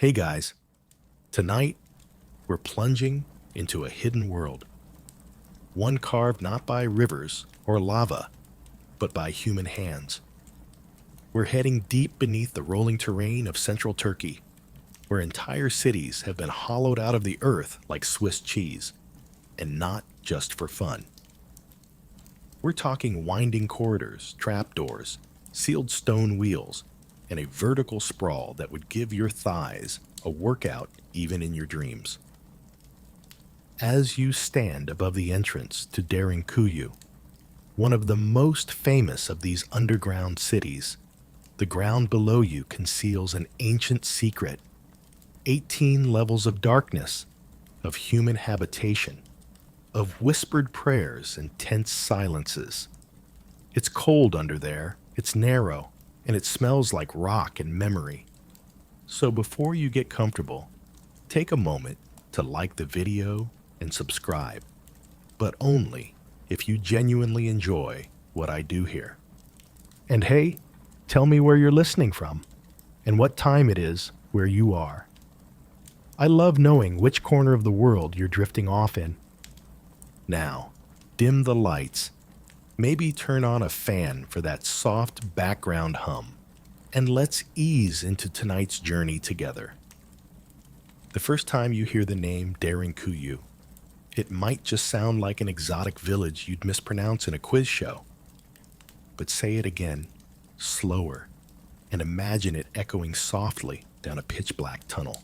Hey guys, tonight we're plunging into a hidden world, one carved not by rivers or lava, but by human hands. We're heading deep beneath the rolling terrain of central Turkey, where entire cities have been hollowed out of the earth like Swiss cheese, and not just for fun. We're talking winding corridors, trapdoors, sealed stone wheels, and a vertical sprawl that would give your thighs a workout even in your dreams. As you stand above the entrance to Derinkuyu, one of the most famous of these underground cities, the ground below you conceals an ancient secret: 18 levels of darkness, of human habitation, of whispered prayers and tense silences. It's cold under there, it's narrow, and it smells like rock and memory. So before you get comfortable, take a moment to like the video and subscribe, but only if you genuinely enjoy what I do here. And hey, tell me where you're listening from and what time it is where you are. I love knowing which corner of the world you're drifting off in. Now, dim the lights, maybe turn on a fan for that soft background hum, and let's ease into tonight's journey together. The first time you hear the name Derinkuyu, it might just sound like an exotic village you'd mispronounce in a quiz show. But say it again, slower, and imagine it echoing softly down a pitch-black tunnel.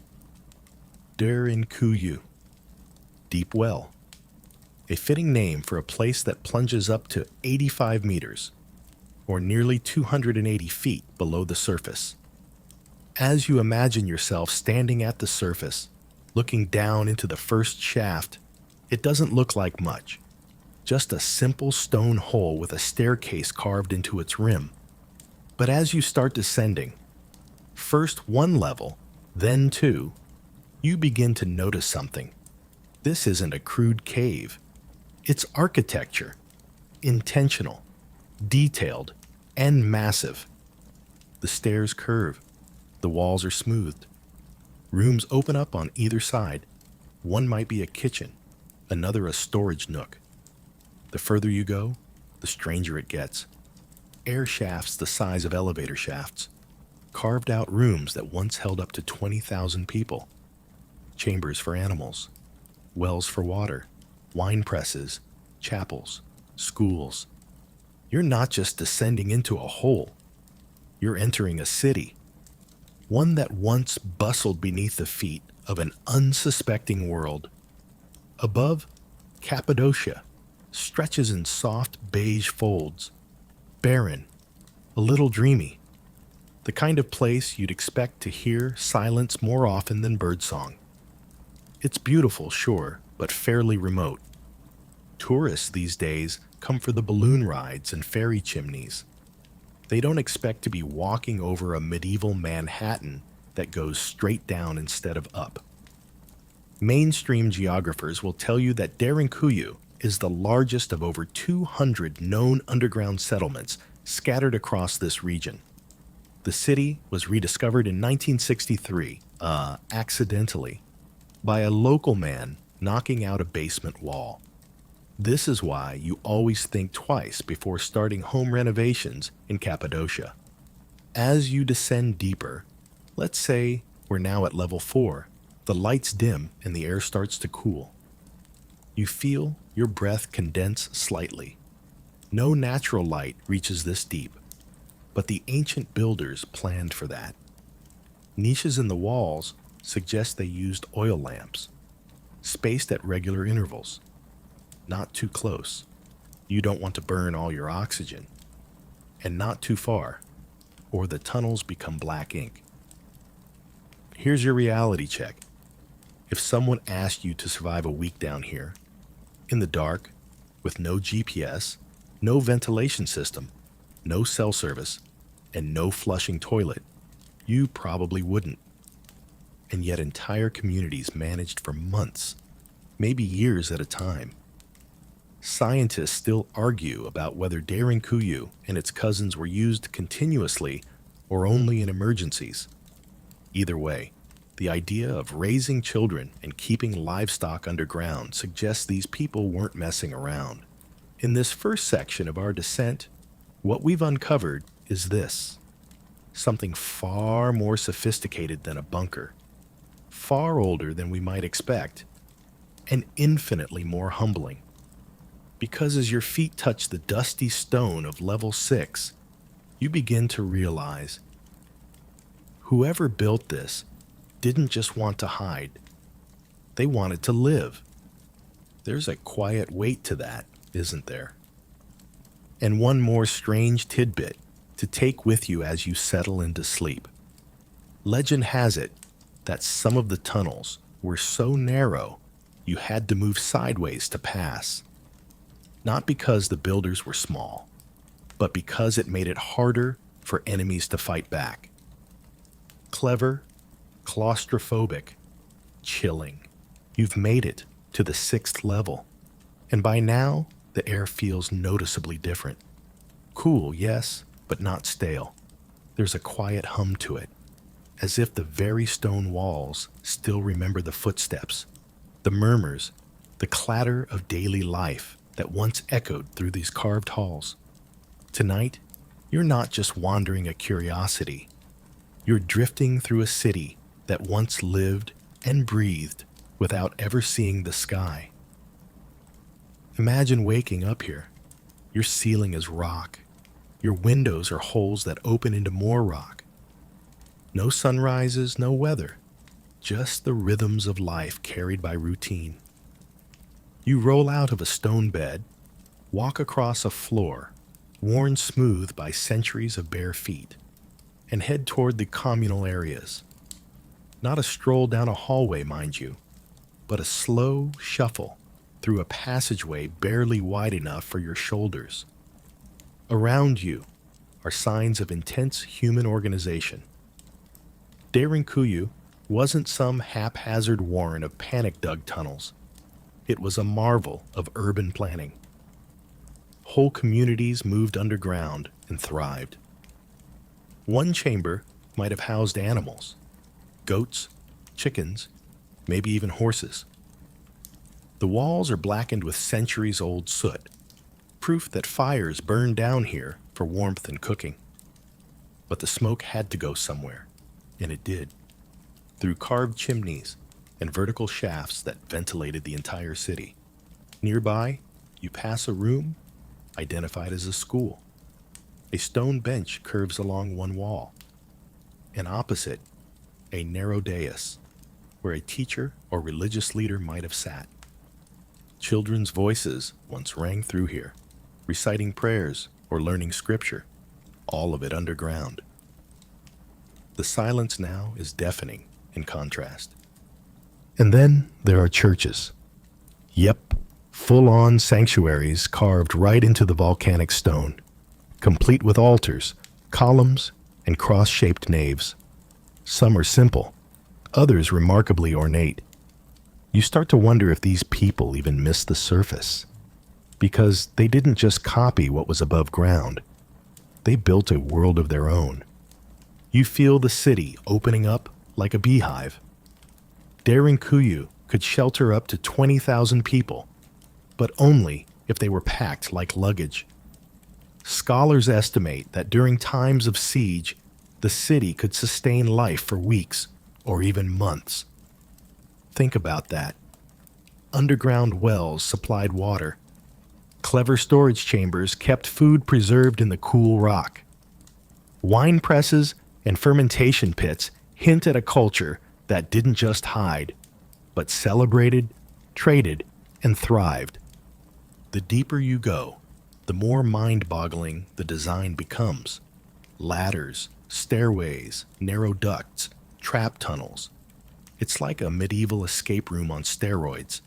Derinkuyu, deep well. A fitting name for a place that plunges up to 85 meters, or nearly 280 feet below the surface. As you imagine yourself standing at the surface, looking down into the first shaft, it doesn't look like much. Just a simple stone hole with a staircase carved into its rim. But as you start descending, first one level, then two, you begin to notice something. This isn't a crude cave. It's architecture, intentional, detailed, and massive. The stairs curve, the walls are smoothed. Rooms open up on either side. One might be a kitchen, another a storage nook. The further you go, the stranger it gets. Air shafts the size of elevator shafts, carved out rooms that once held up to 20,000 people. Chambers for animals, wells for water, wine presses, chapels, schools. You're not just descending into a hole. You're entering a city, one that once bustled beneath the feet of an unsuspecting world. Above, Cappadocia stretches in soft beige folds, barren, a little dreamy, the kind of place you'd expect to hear silence more often than birdsong. It's beautiful, sure, but fairly remote. Tourists these days come for the balloon rides and ferry chimneys. They don't expect to be walking over a medieval Manhattan that goes straight down instead of up. Mainstream geographers will tell you that Derinkuyu is the largest of over 200 known underground settlements scattered across this region. The city was rediscovered in 1963, accidentally, by a local man knocking out a basement wall. This is why you always think twice before starting home renovations in Cappadocia. As you descend deeper, let's say we're now at level 4, the lights dim and the air starts to cool. You feel your breath condense slightly. No natural light reaches this deep, but the ancient builders planned for that. Niches in the walls suggest they used oil lamps, spaced at regular intervals. Not too close. You don't want to burn all your oxygen. And not too far, or the tunnels become black ink. Here's your reality check. If someone asked you to survive a week down here, in the dark, with no GPS, no ventilation system, no cell service, and no flushing toilet, you probably wouldn't. And yet entire communities managed for months, maybe years at a time. Scientists still argue about whether Derinkuyu and its cousins were used continuously or only in emergencies. Either way, The idea of raising children and keeping livestock underground suggests these people weren't messing around. In this first section of our descent, what we've uncovered is this: something far more sophisticated than a bunker, far older than we might expect, and infinitely more humbling. Because as your feet touch the dusty stone of level 6, you begin to realize whoever built this didn't just want to hide, they wanted to live. There's a quiet weight to that, isn't there? And one more strange tidbit to take with you as you settle into sleep. Legend has it that some of the tunnels were so narrow you had to move sideways to pass. Not because the builders were small, but because it made it harder for enemies to fight back. Clever, claustrophobic, chilling. You've made it to the 6th level, and by now the air feels noticeably different. Cool, yes, but not stale. There's a quiet hum to it, as if the very stone walls still remember the footsteps, the murmurs, the clatter of daily life that once echoed through these carved halls. Tonight, you're not just wandering a curiosity. You're drifting through a city that once lived and breathed without ever seeing the sky. Imagine waking up here. Your ceiling is rock. Your windows are holes that open into more rock. No sunrises, no weather, just the rhythms of life carried by routine. You roll out of a stone bed, walk across a floor worn smooth by centuries of bare feet, and head toward the communal areas. Not a stroll down a hallway, mind you, but a slow shuffle through a passageway barely wide enough for your shoulders. Around you are signs of intense human organization. Derinkuyu wasn't some haphazard warren of panic-dug tunnels. It was a marvel of urban planning. Whole communities moved underground and thrived. One chamber might have housed animals, goats, chickens, maybe even horses. The walls are blackened with centuries-old soot, proof that fires burned down here for warmth and cooking. But the smoke had to go somewhere, and it did, through carved chimneys and vertical shafts that ventilated the entire city. Nearby, you pass a room identified as a school. A stone bench curves along one wall, and opposite, a narrow dais where a teacher or religious leader might have sat. Children's voices once rang through here, reciting prayers or learning scripture, all of it underground. The silence now is deafening in contrast. And then there are churches. Yep, full-on sanctuaries carved right into the volcanic stone, complete with altars, columns, and cross-shaped naves. Some are simple, others remarkably ornate. You start to wonder if these people even missed the surface, because they didn't just copy what was above ground. They built a world of their own. You feel the city opening up like a beehive. Derinkuyu could shelter up to 20,000 people, but only if they were packed like luggage. Scholars estimate that during times of siege, the city could sustain life for weeks or even months. Think about that. Underground wells supplied water. Clever storage chambers kept food preserved in the cool rock. Wine presses and fermentation pits hint at a culture that didn't just hide, but celebrated, traded, and thrived. The deeper you go, the more mind-boggling the design becomes. Ladders, stairways, narrow ducts, trap tunnels. It's like a medieval escape room on steroids.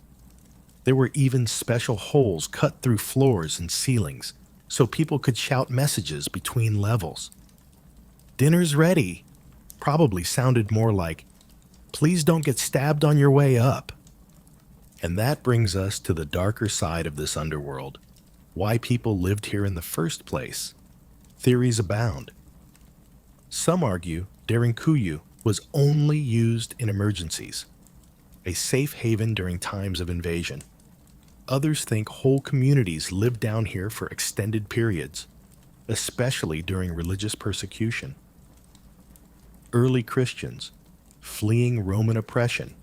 There were even special holes cut through floors and ceilings so people could shout messages between levels. "Dinner's ready" probably sounded more like, "Please don't get stabbed on your way up." And that brings us to the darker side of this underworld. Why people lived here in the first place. Theories abound. Some argue Derinkuyu was only used in emergencies, a safe haven during times of invasion. Others think whole communities lived down here for extended periods, especially during religious persecution. Early Christians, fleeing Roman oppression,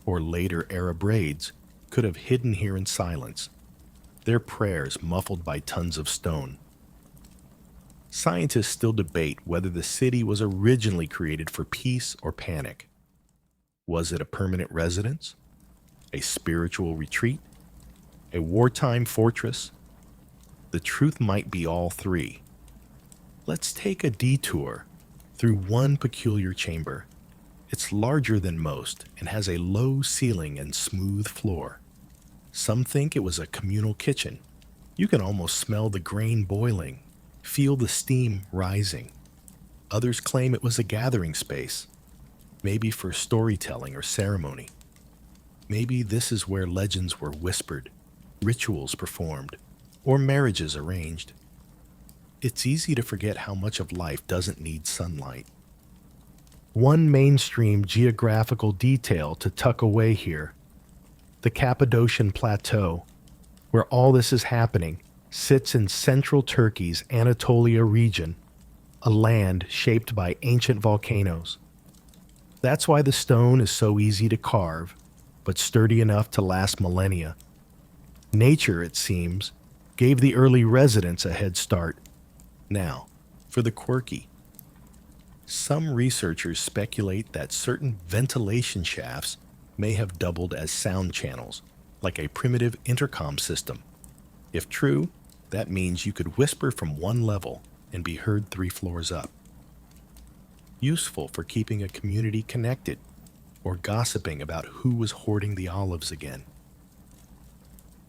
or later Arab raids, could have hidden here in silence, their prayers muffled by tons of stone. Scientists still debate whether the city was originally created for peace or panic. Was it a permanent residence, a spiritual retreat, a wartime fortress? The truth might be all three. Let's take a detour through one peculiar chamber. It's larger than most and has a low ceiling and smooth floor. Some think it was a communal kitchen. You can almost smell the grain boiling, feel the steam rising. Others claim it was a gathering space, maybe for storytelling or ceremony. Maybe this is where legends were whispered, rituals performed, or marriages arranged. It's easy to forget how much of life doesn't need sunlight. One mainstream geographical detail to tuck away here: the Cappadocian Plateau, where all this is happening, sits in central Turkey's Anatolia region, a land shaped by ancient volcanoes. That's why the stone is so easy to carve, but sturdy enough to last millennia. Nature, it seems, gave the early residents a head start. Now, for the quirky. Some researchers speculate that certain ventilation shafts may have doubled as sound channels, like a primitive intercom system. If true, that means you could whisper from one level and be heard 3 floors up. Useful for keeping a community connected or gossiping about who was hoarding the olives again.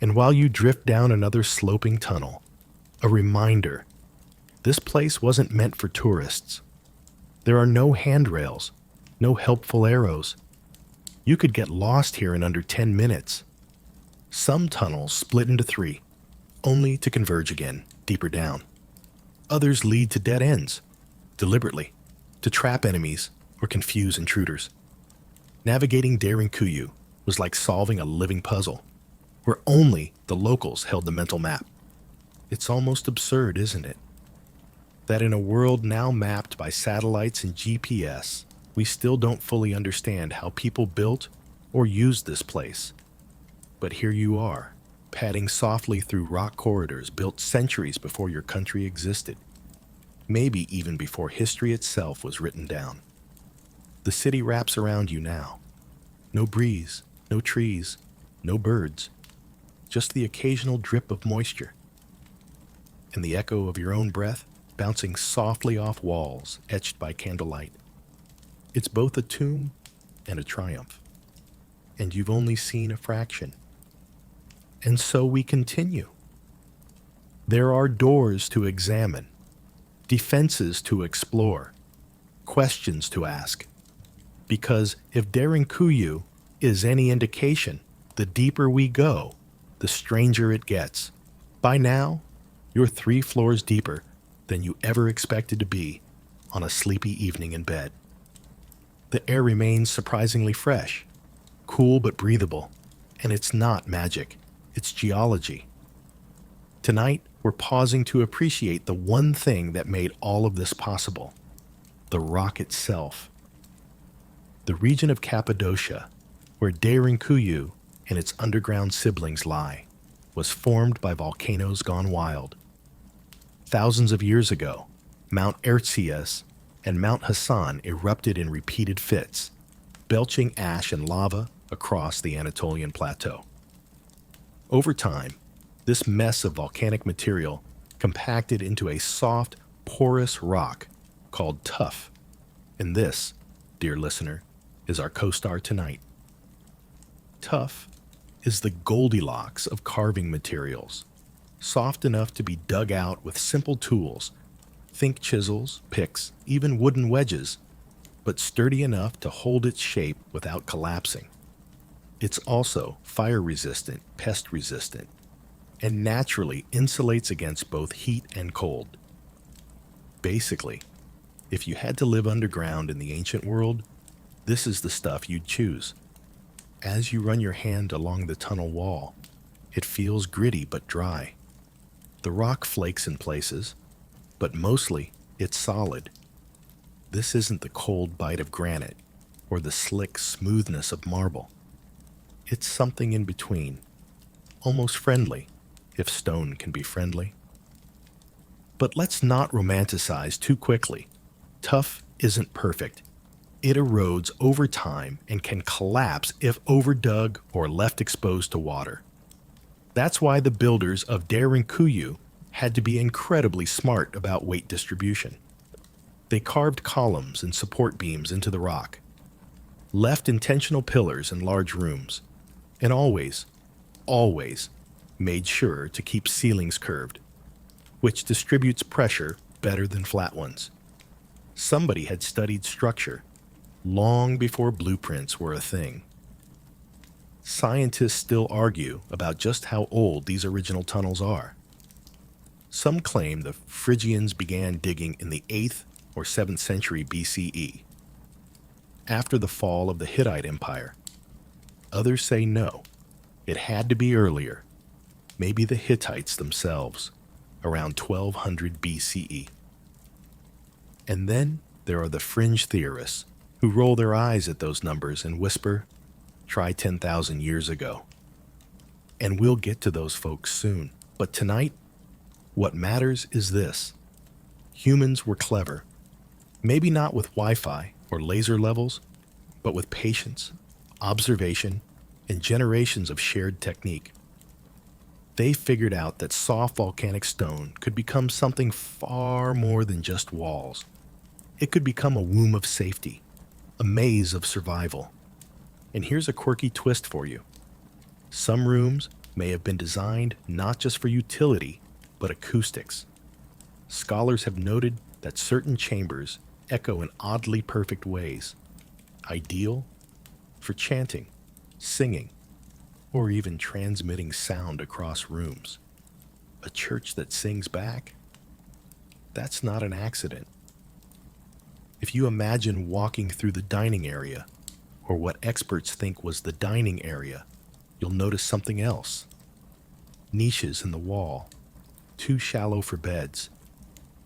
And while you drift down another sloping tunnel, a reminder: this place wasn't meant for tourists. There are no handrails, no helpful arrows. You could get lost here in under 10 minutes. Some tunnels split into 3, only to converge again, deeper down. Others lead to dead ends, deliberately, to trap enemies or confuse intruders. Navigating Derinkuyu was like solving a living puzzle, where only the locals held the mental map. It's almost absurd, isn't it? That in a world now mapped by satellites and GPS, we still don't fully understand how people built or used this place. But here you are, padding softly through rock corridors built centuries before your country existed, maybe even before history itself was written down. The city wraps around you now. No breeze, no trees, no birds, just the occasional drip of moisture, and the echo of your own breath bouncing softly off walls etched by candlelight. It's both a tomb and a triumph, and you've only seen a fraction. And so we continue. There are doors to examine, defenses to explore, questions to ask. Because if Derinkuyu is any indication, the deeper we go, the stranger it gets. By now, you're 3 floors deeper than you ever expected to be on a sleepy evening in bed. The air remains surprisingly fresh, cool but breathable, and it's not magic, it's geology. Tonight, we're pausing to appreciate the one thing that made all of this possible: the rock itself. The region of Cappadocia, where Derinkuyu and its underground siblings lie, was formed by volcanoes gone wild. Thousands of years ago, Mount Erciyes and Mount Hassan erupted in repeated fits, belching ash and lava across the Anatolian plateau. Over time, this mess of volcanic material compacted into a soft, porous rock called tuff. And this, dear listener, is our co-star tonight. Tuff is the Goldilocks of carving materials, soft enough to be dug out with simple tools, think chisels, picks, even wooden wedges, but sturdy enough to hold its shape without collapsing. It's also fire-resistant, pest-resistant, and naturally insulates against both heat and cold. Basically, If you had to live underground in the ancient world, this is the stuff you'd choose. As you run your hand along the tunnel wall, it feels gritty but dry. The rock flakes in places, but mostly it's solid. This isn't the cold bite of granite or the slick smoothness of marble. It's something in between, almost friendly, if stone can be friendly. But let's not romanticize too quickly. Tough isn't perfect. It erodes over time and can collapse if overdug or left exposed to water. That's why the builders of Derinkuyu had to be incredibly smart about weight distribution. They carved columns and support beams into the rock, left intentional pillars in large rooms, and always made sure to keep ceilings curved, which distributes pressure better than flat ones. Somebody had studied structure long before blueprints were a thing. Scientists still argue about just how old these original tunnels are. Some claim the Phrygians began digging in the 8th or 7th century BCE, after the fall of the Hittite Empire. Others say no, it had to be earlier, maybe the Hittites themselves, around 1200 BCE. And then there are the fringe theorists who roll their eyes at those numbers and whisper, try 10,000 years ago. And we'll get to those folks soon. But tonight, what matters is this. Humans were clever. Maybe not with Wi-Fi or laser levels, but with patience, observation, and generations of shared technique. They figured out that soft volcanic stone could become something far more than just walls. It could become a womb of safety, a maze of survival. And here's a quirky twist for you. Some rooms may have been designed not just for utility, but acoustics. Scholars have noted that certain chambers echo in oddly perfect ways, ideal for chanting, singing, or even transmitting sound across rooms. A church that sings back? That's not an accident. If you imagine walking through the dining area, or what experts think was the dining area, you'll notice something else. Niches in the wall, too shallow for beds,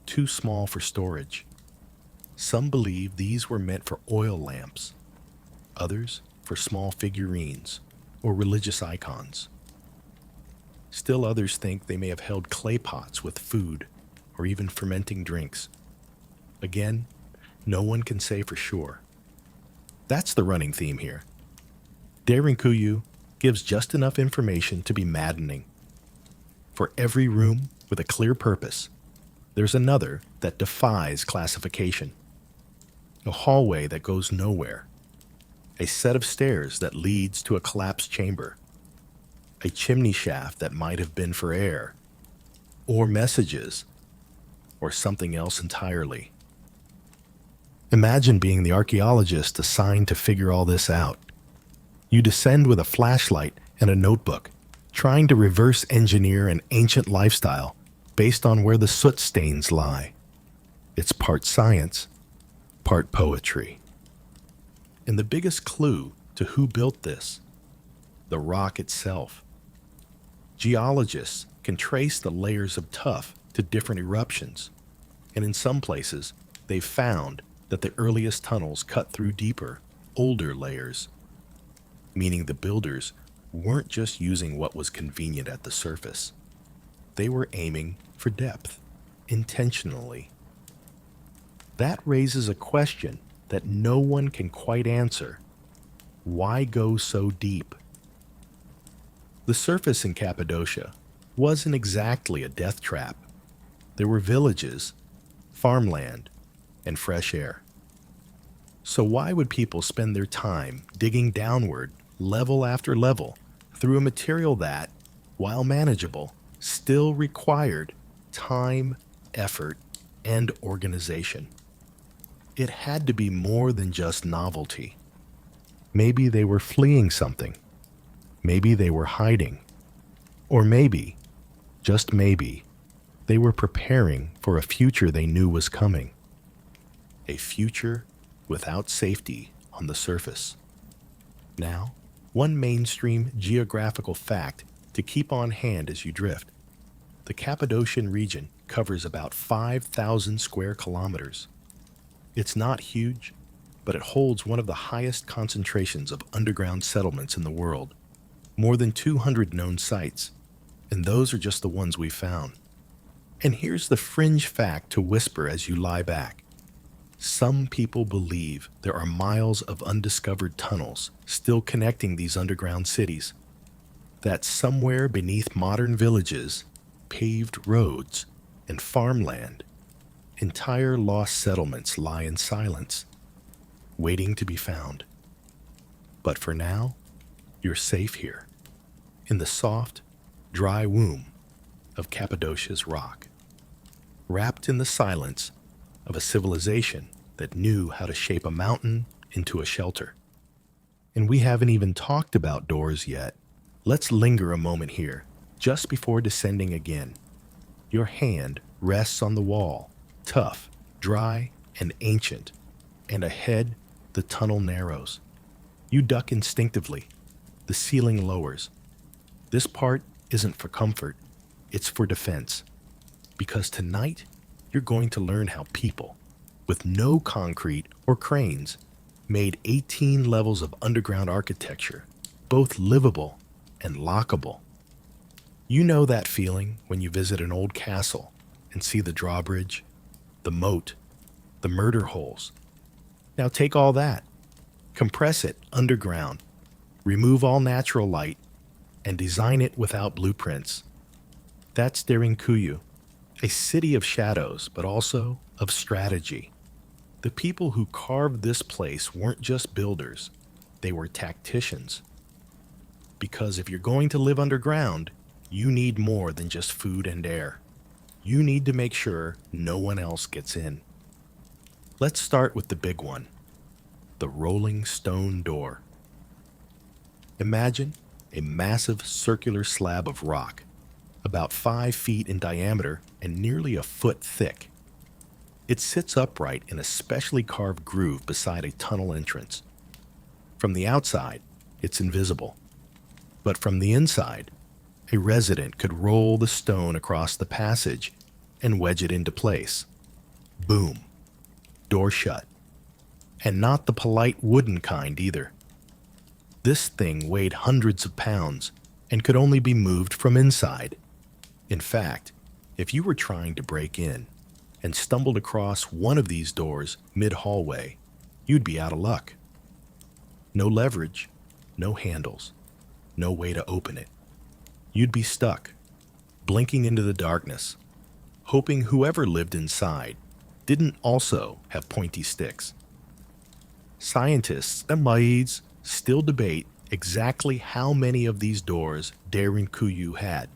too small for storage. Some believe these were meant for oil lamps, others for small figurines or religious icons. Still others think they may have held clay pots with food or even fermenting drinks. Again, no one can say for sure. That's the running theme here. Derinkuyu gives just enough information to be maddening. For every room with a clear purpose, there's another that defies classification. A hallway that goes nowhere. A set of stairs that leads to a collapsed chamber. A chimney shaft that might have been for air. Or messages. Or something else entirely. Imagine being the archaeologist assigned to figure all this out. You descend with a flashlight and a notebook, trying to reverse engineer an ancient lifestyle based on where the soot stains lie. It's part science, part poetry. And the biggest clue to who built this, the rock itself. Geologists can trace the layers of tuff to different eruptions, and in some places, they've found that the earliest tunnels cut through deeper, older layers, meaning the builders weren't just using what was convenient at the surface. They were aiming for depth, intentionally. That raises a question that no one can quite answer. Why go so deep? The surface in Cappadocia wasn't exactly a death trap. There were villages, farmland, and fresh air. So why would people spend their time digging downward, level after level, through a material that, while manageable, still required time, effort, and organization? It had to be more than just novelty. Maybe they were fleeing something. Maybe they were hiding. Or maybe, just maybe, they were preparing for a future they knew was coming. a future without safety on the surface. Now, one mainstream geographical fact to keep on hand as you drift. The Cappadocian region covers about 5,000 square kilometers. It's not huge, but it holds one of the highest concentrations of underground settlements in the world, more than 200 known sites, and those are just the ones we found. And here's the fringe fact to whisper as you lie back. Some people believe there are miles of undiscovered tunnels still connecting these underground cities, that somewhere beneath modern villages, paved roads, and farmland, entire lost settlements lie in silence, waiting to be found. But for now, you're safe here, in the soft, dry womb of Cappadocia's rock, wrapped in the silence of a civilization that knew how to shape a mountain into a shelter. And we haven't even talked about doors yet. Let's linger a moment here, just before descending again. Your hand rests on the wall, tough, dry, and ancient, and ahead the tunnel narrows. You duck instinctively. The ceiling lowers. This part isn't for comfort, it's for defense. Because tonight, you're going to learn how people, with no concrete or cranes, made 18 levels of underground architecture, both livable and lockable. You know that feeling when you visit an old castle and see the drawbridge, the moat, the murder holes. Now take all that, compress it underground, remove all natural light, and design it without blueprints. That's Derinkuyu, a city of shadows, but also of strategy. The people who carved this place weren't just builders, they were tacticians. Because if you're going to live underground, you need more than just food and air. You need to make sure no one else gets in. Let's start with the big one, the rolling stone door. Imagine a massive circular slab of rock, about 5 feet in diameter and nearly a foot thick. It sits upright in a specially carved groove beside a tunnel entrance. From the outside, it's invisible. But from the inside, a resident could roll the stone across the passage and wedge it into place. Boom. Door shut. And not the polite wooden kind either. This thing weighed hundreds of pounds and could only be moved from inside. In fact, if you were trying to break in and stumbled across one of these doors mid-hallway, you'd be out of luck. No leverage, no handles, no way to open it. You'd be stuck, blinking into the darkness, hoping whoever lived inside didn't also have pointy sticks. Scientists and Maids still debate exactly how many of these doors Derinkuyu had,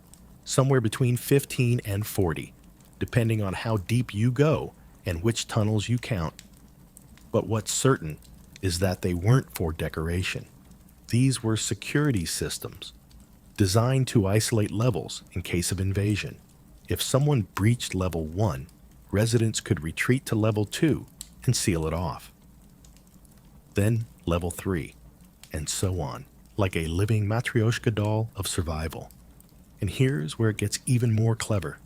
somewhere between 15 and 40, depending on how deep you go and which tunnels you count. But what's certain is that they weren't for decoration. These were security systems, designed to isolate levels in case of invasion. If someone breached level 1, residents could retreat to level 2 and seal it off. Then level 3, and so on, like a living Matryoshka doll of survival. And here's where it gets even more clever.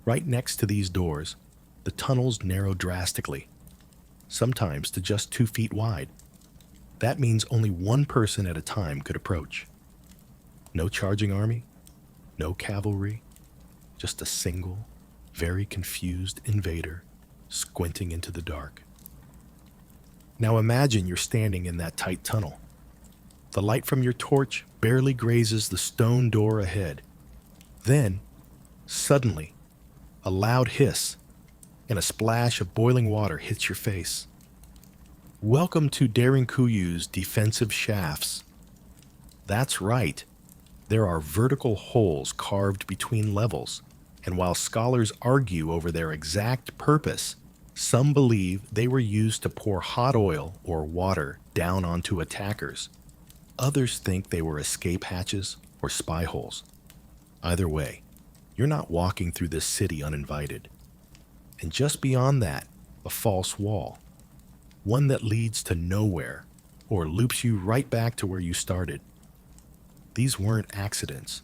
Right next to these doors, the tunnels narrow drastically, sometimes to just 2 feet wide. That means only one person at a time could approach. No charging army, no cavalry, just a single, very confused invader squinting into the dark. Now imagine you're standing in that tight tunnel. The light from your torch barely grazes the stone door ahead. Then, suddenly, a loud hiss and a splash of boiling water hits your face. Welcome to Derinkuyu's defensive shafts. That's right. There are vertical holes carved between levels, and while scholars argue over their exact purpose, some believe they were used to pour hot oil or water down onto attackers. Others think they were escape hatches or spy holes. Either way, you're not walking through this city uninvited. And just beyond that, a false wall, one that leads to nowhere or loops you right back to where you started. These weren't accidents.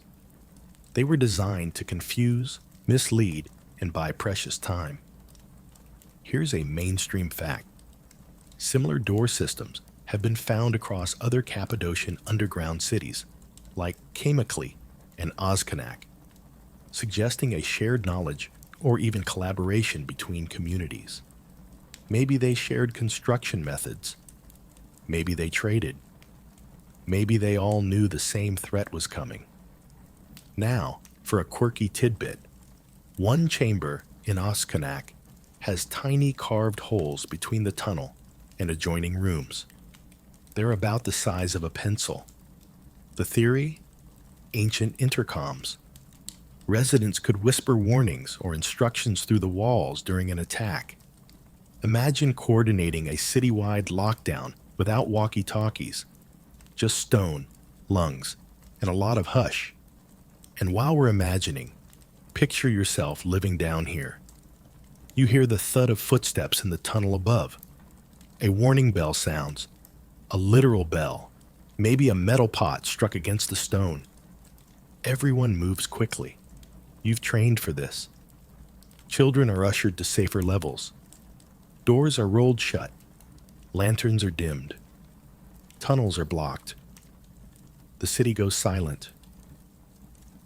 They were designed to confuse, mislead, and buy precious time. Here's a mainstream fact. Similar door systems have been found across other Cappadocian underground cities, like Kamikli and Ozkanak, suggesting a shared knowledge or even collaboration between communities. Maybe they shared construction methods. Maybe they traded. Maybe they all knew the same threat was coming. Now, for a quirky tidbit, one chamber in Oskanak has tiny carved holes between the tunnel and adjoining rooms. They're about the size of a pencil. The theory? Ancient intercoms. Residents could whisper warnings or instructions through the walls during an attack. Imagine coordinating a citywide lockdown without walkie-talkies, just stone, lungs, and a lot of hush. And while we're imagining, picture yourself living down here. You hear the thud of footsteps in the tunnel above. A warning bell sounds, a literal bell, maybe a metal pot struck against the stone. Everyone moves quickly. You've trained for this. Children are ushered to safer levels. Doors are rolled shut. Lanterns are dimmed. Tunnels are blocked. The city goes silent.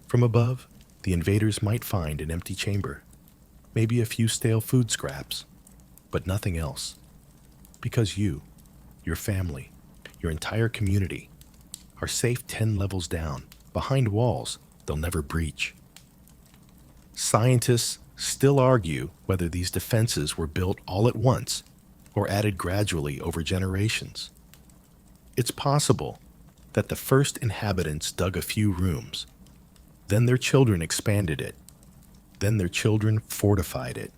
From above, the invaders might find an empty chamber, maybe a few stale food scraps, but nothing else. Because you, your family, your entire community, are safe 10 levels down, behind walls they'll never breach. Scientists still argue whether these defenses were built all at once or added gradually over generations. It's possible that the first inhabitants dug a few rooms, then their children expanded it, then their children fortified it,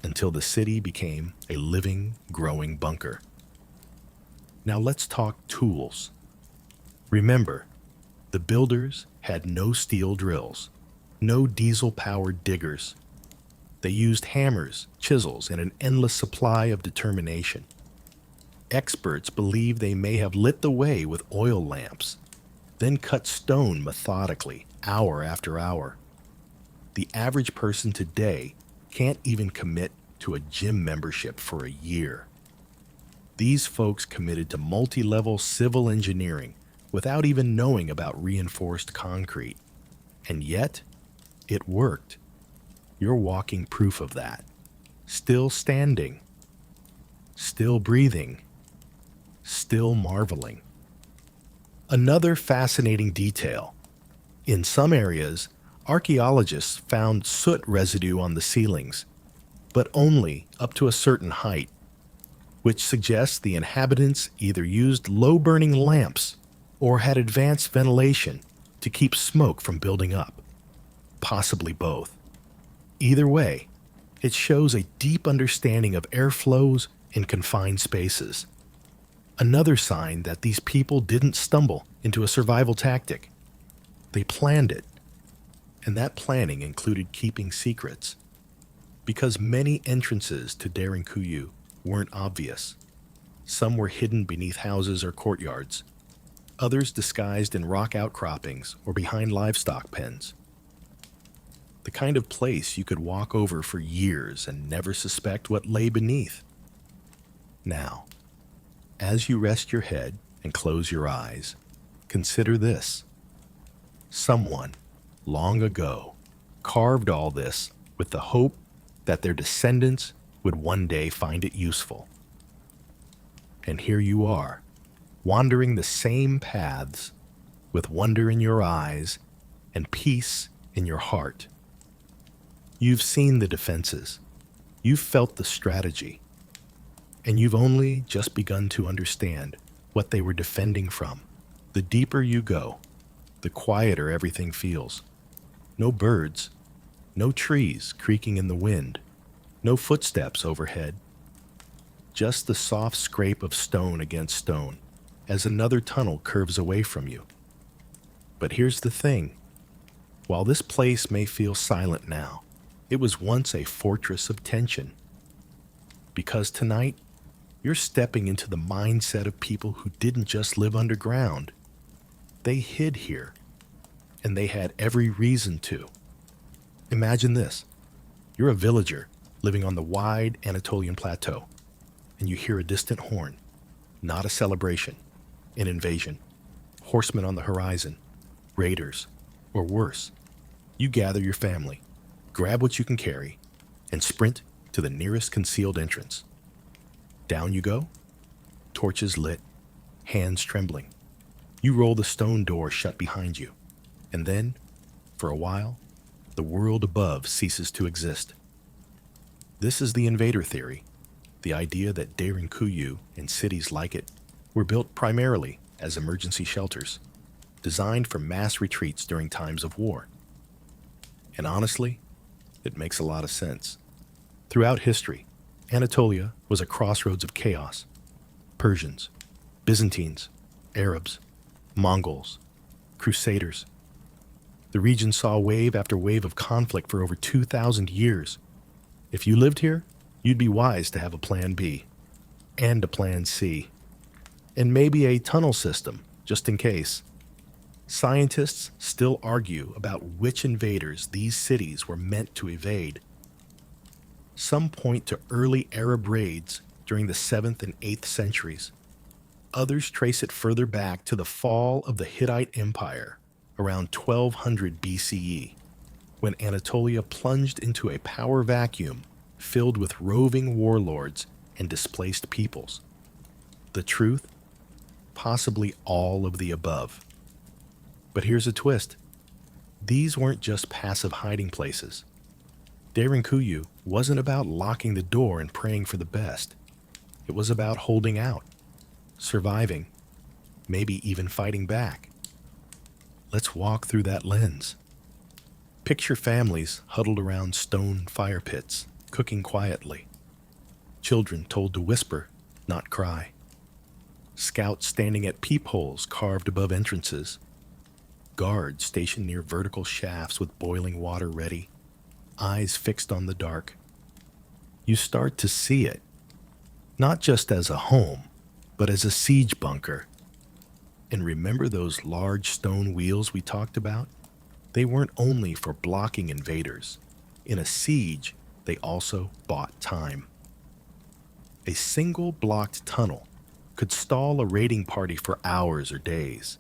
until the city became a living, growing bunker. Now let's talk tools. Remember, the builders had no steel drills, no diesel-powered diggers. They used hammers, chisels, and an endless supply of determination. Experts believe they may have lit the way with oil lamps, then cut stone methodically, hour after hour. The average person today can't even commit to a gym membership for a year. These folks committed to multi-level civil engineering without even knowing about reinforced concrete. And yet, it worked. You're walking proof of that. Still standing. Still breathing. Still marveling. Another fascinating detail. In some areas, archaeologists found soot residue on the ceilings, but only up to a certain height, which suggests the inhabitants either used low-burning lamps or had advanced ventilation to keep smoke from building up. Possibly both. Either way, it shows a deep understanding of airflows in confined spaces. Another sign that these people didn't stumble into a survival tactic. They planned it, and that planning included keeping secrets. Because many entrances to Derinkuyu weren't obvious. Some were hidden beneath houses or courtyards, others disguised in rock outcroppings or behind livestock pens. The kind of place you could walk over for years and never suspect what lay beneath. Now, as you rest your head and close your eyes, consider this. Someone, long ago, carved all this with the hope that their descendants would one day find it useful. And here you are, wandering the same paths, with wonder in your eyes and peace in your heart. You've seen the defenses, you've felt the strategy, and you've only just begun to understand what they were defending from. The deeper you go, the quieter everything feels. No birds, no trees creaking in the wind, no footsteps overhead. Just the soft scrape of stone against stone as another tunnel curves away from you. But here's the thing. While this place may feel silent now, it was once a fortress of tension. because tonight you're stepping into the mindset of people who didn't just live underground. They hid here, and they had every reason to. Imagine this. You're a villager living on the wide Anatolian plateau, and you hear a distant horn. Not a celebration, an invasion. Horsemen on the horizon, raiders, or worse. You gather your family, grab what you can carry, and sprint to the nearest concealed entrance. Down you go, torches lit, hands trembling. You roll the stone door shut behind you, and then, for a while, the world above ceases to exist. This is the invader theory, the idea that Derinkuyu and cities like it were built primarily as emergency shelters, designed for mass retreats during times of war. And honestly, it makes a lot of sense. Throughout history, Anatolia was a crossroads of chaos. Persians, Byzantines, Arabs, Mongols, Crusaders. The region saw wave after wave of conflict for over 2,000 years. If you lived here, you'd be wise to have a plan B, and a plan C, and maybe a tunnel system, just in case. Scientists still argue about which invaders these cities were meant to evade. Some point to early Arab raids during the 7th and 8th centuries. Others trace it further back to the fall of the Hittite Empire around 1200 BCE, when Anatolia plunged into a power vacuum filled with roving warlords and displaced peoples. The truth? Possibly all of the above. But here's a twist. These weren't just passive hiding places. Derinkuyu wasn't about locking the door and praying for the best. It was about holding out, surviving, maybe even fighting back. Let's walk through that lens. Picture families huddled around stone fire pits, cooking quietly. Children told to whisper, not cry. Scouts standing at peepholes carved above entrances. Guards stationed near vertical shafts with boiling water ready, eyes fixed on the dark. You start to see it, not just as a home, but as a siege bunker. And remember those large stone wheels we talked about? They weren't only for blocking invaders. In a siege, they also bought time. A single blocked tunnel could stall a raiding party for hours or days.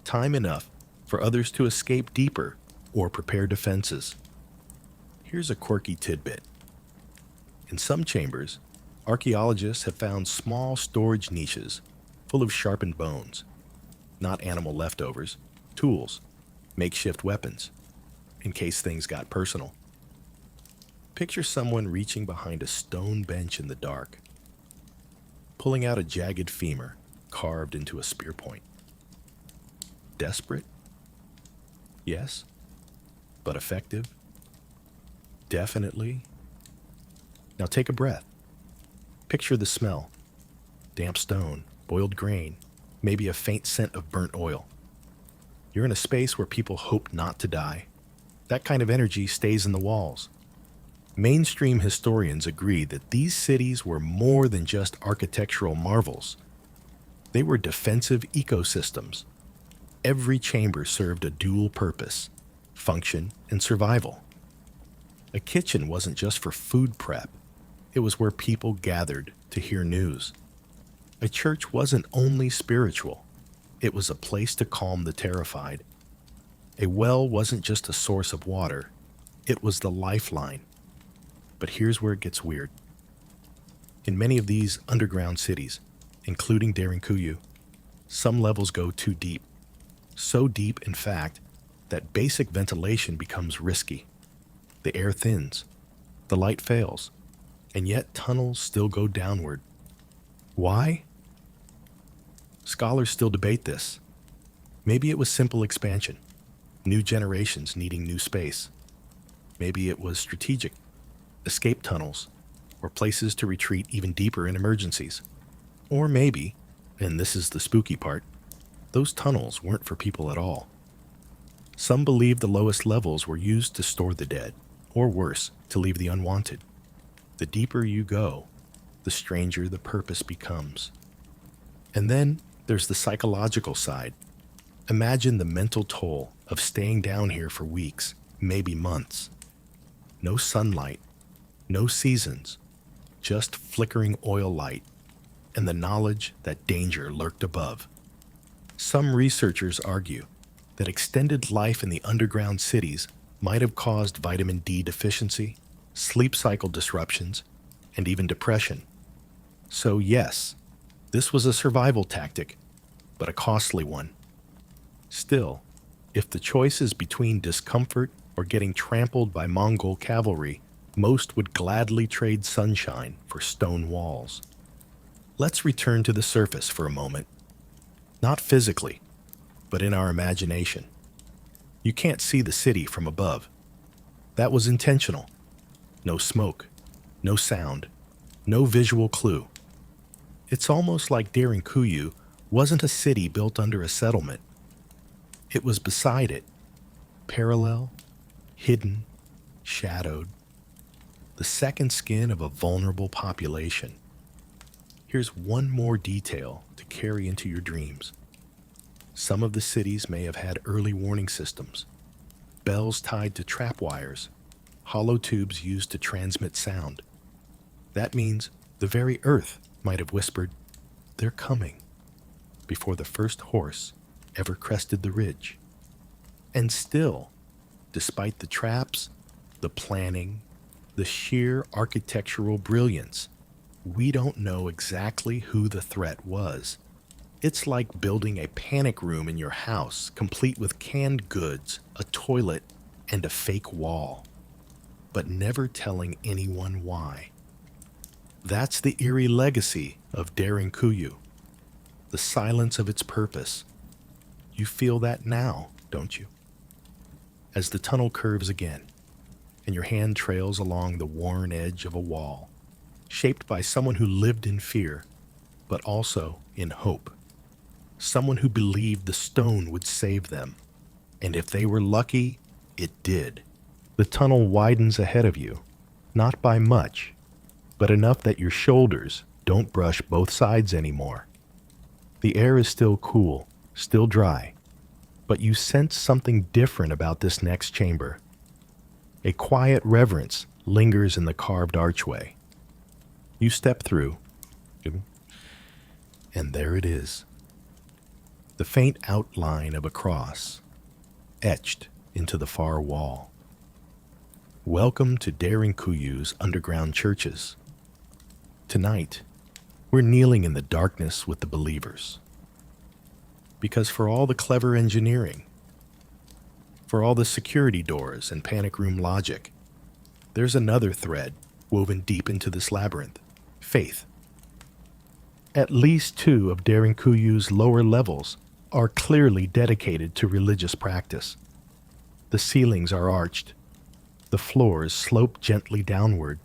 Time enough for others to escape deeper or prepare defenses. Here's a quirky tidbit. In some chambers, archaeologists have found small storage niches full of sharpened bones, not animal leftovers, tools, makeshift weapons, in case things got personal. Picture someone reaching behind a stone bench in the dark, pulling out a jagged femur carved into a spear point. Desperate? Yes. But effective? Definitely. Now take a breath. Picture the smell. Damp stone, boiled grain, maybe a faint scent of burnt oil. You're in a space where people hope not to die. That kind of energy stays in the walls. Mainstream historians agree that these cities were more than just architectural marvels. They were defensive ecosystems. Every chamber served a dual purpose, function and survival. A kitchen wasn't just for food prep. It was where people gathered to hear news. A church wasn't only spiritual. It was a place to calm the terrified. A well wasn't just a source of water. It was the lifeline. But here's where it gets weird. In many of these underground cities, including Derinkuyu, some levels go too deep. So deep, in fact, that basic ventilation becomes risky. The air thins, the light fails, and yet tunnels still go downward. Why? Scholars still debate this. Maybe it was simple expansion, new generations needing new space. Maybe it was strategic, escape tunnels, or places to retreat even deeper in emergencies. Or maybe, and this is the spooky part, those tunnels weren't for people at all. Some believe the lowest levels were used to store the dead, or worse, to leave the unwanted. The deeper you go, the stranger the purpose becomes. And then there's the psychological side. Imagine the mental toll of staying down here for weeks, maybe months. No sunlight, no seasons, just flickering oil light and the knowledge that danger lurked above. Some researchers argue that extended life in the underground cities might have caused vitamin D deficiency, sleep cycle disruptions, and even depression. So yes, this was a survival tactic, but a costly one. Still, if the choice is between discomfort or getting trampled by Mongol cavalry, most would gladly trade sunshine for stone walls. Let's return to the surface for a moment. Not physically, but in our imagination. You can't see the city from above. That was intentional. No smoke, no sound, no visual clue. It's almost like Derinkuyu wasn't a city built under a settlement. It was beside it, parallel, hidden, shadowed. The second skin of a vulnerable population. Here's one more detail to carry into your dreams. Some of the cities may have had early warning systems, bells tied to trap wires, hollow tubes used to transmit sound. That means the very earth might have whispered, "They're coming," before the first horse ever crested the ridge. And still, despite the traps, the planning, the sheer architectural brilliance, we don't know exactly who the threat was. It's like building a panic room in your house, complete with canned goods, a toilet, and a fake wall, but never telling anyone why. That's the eerie legacy of Derinkuyu, the silence of its purpose. You feel that now, don't you? As the tunnel curves again, and your hand trails along the worn edge of a wall, shaped by someone who lived in fear, but also in hope. Someone who believed the stone would save them, and if they were lucky, it did. The tunnel widens ahead of you, not by much, but enough that your shoulders don't brush both sides anymore. The air is still cool, still dry, but you sense something different about this next chamber. A quiet reverence lingers in the carved archway. You step through, and there it is. The faint outline of a cross, etched into the far wall. Welcome to Derinkuyu's underground churches. Tonight, we're kneeling in the darkness with the believers. Because for all the clever engineering, for all the security doors and panic room logic, there's another thread woven deep into this labyrinth: faith. At least 2 of Derinkuyu's lower levels are clearly dedicated to religious practice. The ceilings are arched, the floors slope gently downward.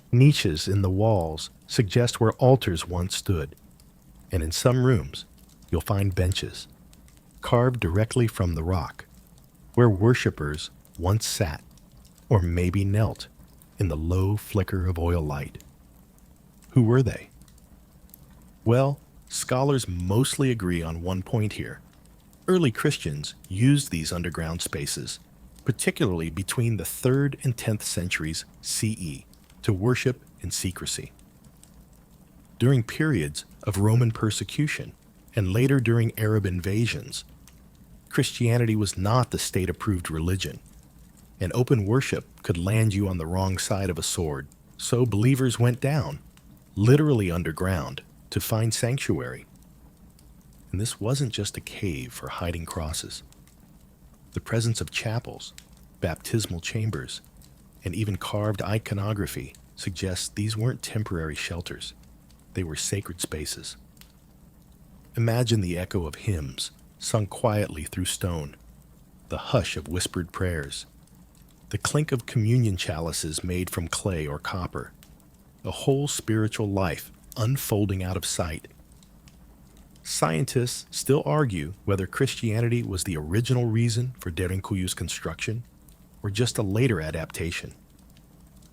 Niches in the walls suggest where altars once stood, and in some rooms you'll find benches, carved directly from the rock, where worshippers once sat, or maybe knelt, in the low flicker of oil light. Who were they? Well, scholars mostly agree on one point here. Early Christians used these underground spaces, particularly between the 3rd and 10th centuries CE, to worship in secrecy. During periods of Roman persecution, and later during Arab invasions, Christianity was not the state-approved religion, and open worship could land you on the wrong side of a sword, so believers went down, literally underground, to find sanctuary. And this wasn't just a cave for hiding crosses. The presence of chapels, baptismal chambers, and even carved iconography suggests these weren't temporary shelters. They were sacred spaces. Imagine the echo of hymns sung quietly through stone, the hush of whispered prayers, the clink of communion chalices made from clay or copper, a whole spiritual life unfolding out of sight. Scientists still argue whether Christianity was the original reason for Derinkuyu's construction or just a later adaptation.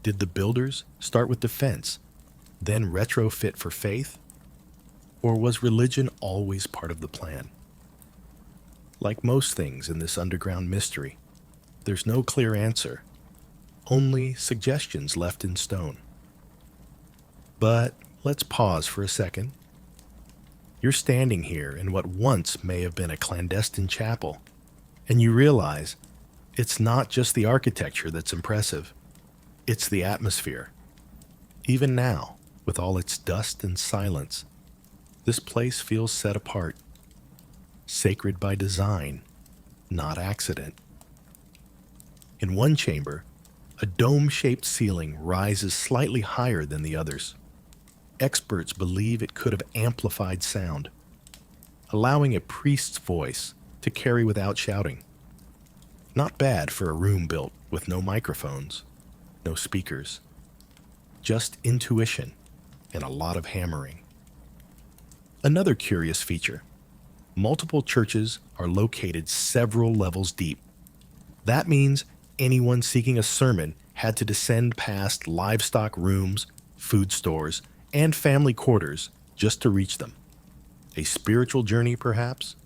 Did the builders start with defense, then retrofit for faith? Or was religion always part of the plan? Like most things in this underground mystery, there's no clear answer, only suggestions left in stone. But let's pause for a second. You're standing here in what once may have been a clandestine chapel, and you realize it's not just the architecture that's impressive, it's the atmosphere. Even now, with all its dust and silence, this place feels set apart, sacred by design, not accident. In one chamber, a dome-shaped ceiling rises slightly higher than the others. Experts believe it could have amplified sound, allowing a priest's voice to carry without shouting. Not bad for a room built with no microphones, no speakers, just intuition and a lot of hammering. Another curious feature: multiple churches are located several levels deep. That means anyone seeking a sermon had to descend past livestock rooms, food stores, and family quarters just to reach them. A spiritual journey, perhaps?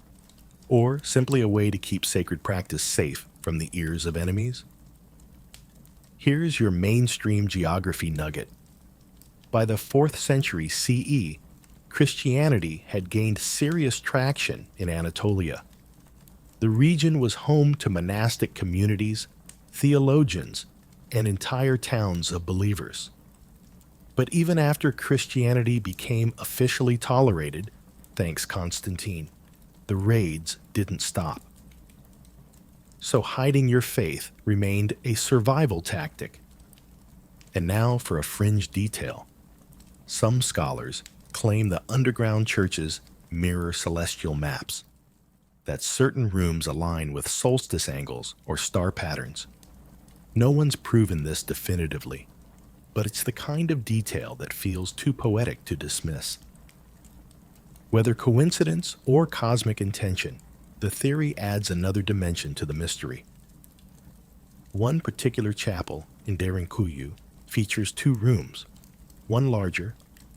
Or simply a way to keep sacred practice safe from the ears of enemies? Here's your mainstream geography nugget. By the 4th century CE, Christianity had gained serious traction in Anatolia. The region was home to monastic communities, theologians, and entire towns of believers. But even after Christianity became officially tolerated, thanks Constantine, the raids didn't stop. So hiding your faith remained a survival tactic. And now for a fringe detail. Some scholars claim the underground churches mirror celestial maps, that certain rooms align with solstice angles or star patterns. No one's proven this definitively, but it's the kind of detail that feels too poetic to dismiss. Whether coincidence or cosmic intention, the theory adds another dimension to the mystery. One particular chapel in Derinkuyu features 2 rooms, one larger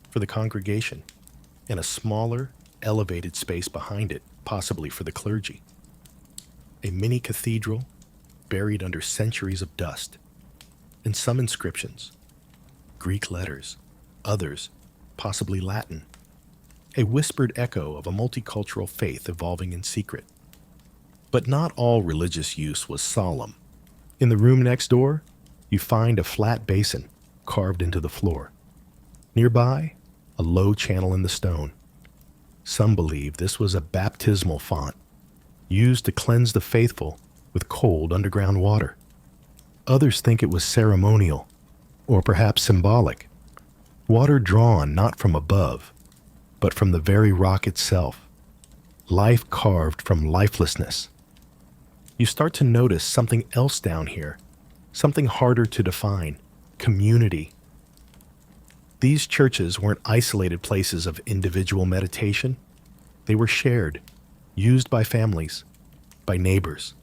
for the congregation and a smaller, elevated space behind it, possibly for the clergy. A mini cathedral buried under centuries of dust, and some inscriptions, Greek letters, others possibly Latin, a whispered echo of a multicultural faith evolving in secret. But not all religious use was solemn. In the room next door, you find a flat basin carved into the floor. Nearby, a low channel in the stone. Some believe this was a baptismal font, used to cleanse the faithful with cold underground water. Others think it was ceremonial, or perhaps symbolic. Water drawn not from above, but from the very rock itself. Life carved from lifelessness. You start to notice something else down here, something harder to define: community. These churches weren't isolated places of individual meditation. They were shared, used by families, by neighbors.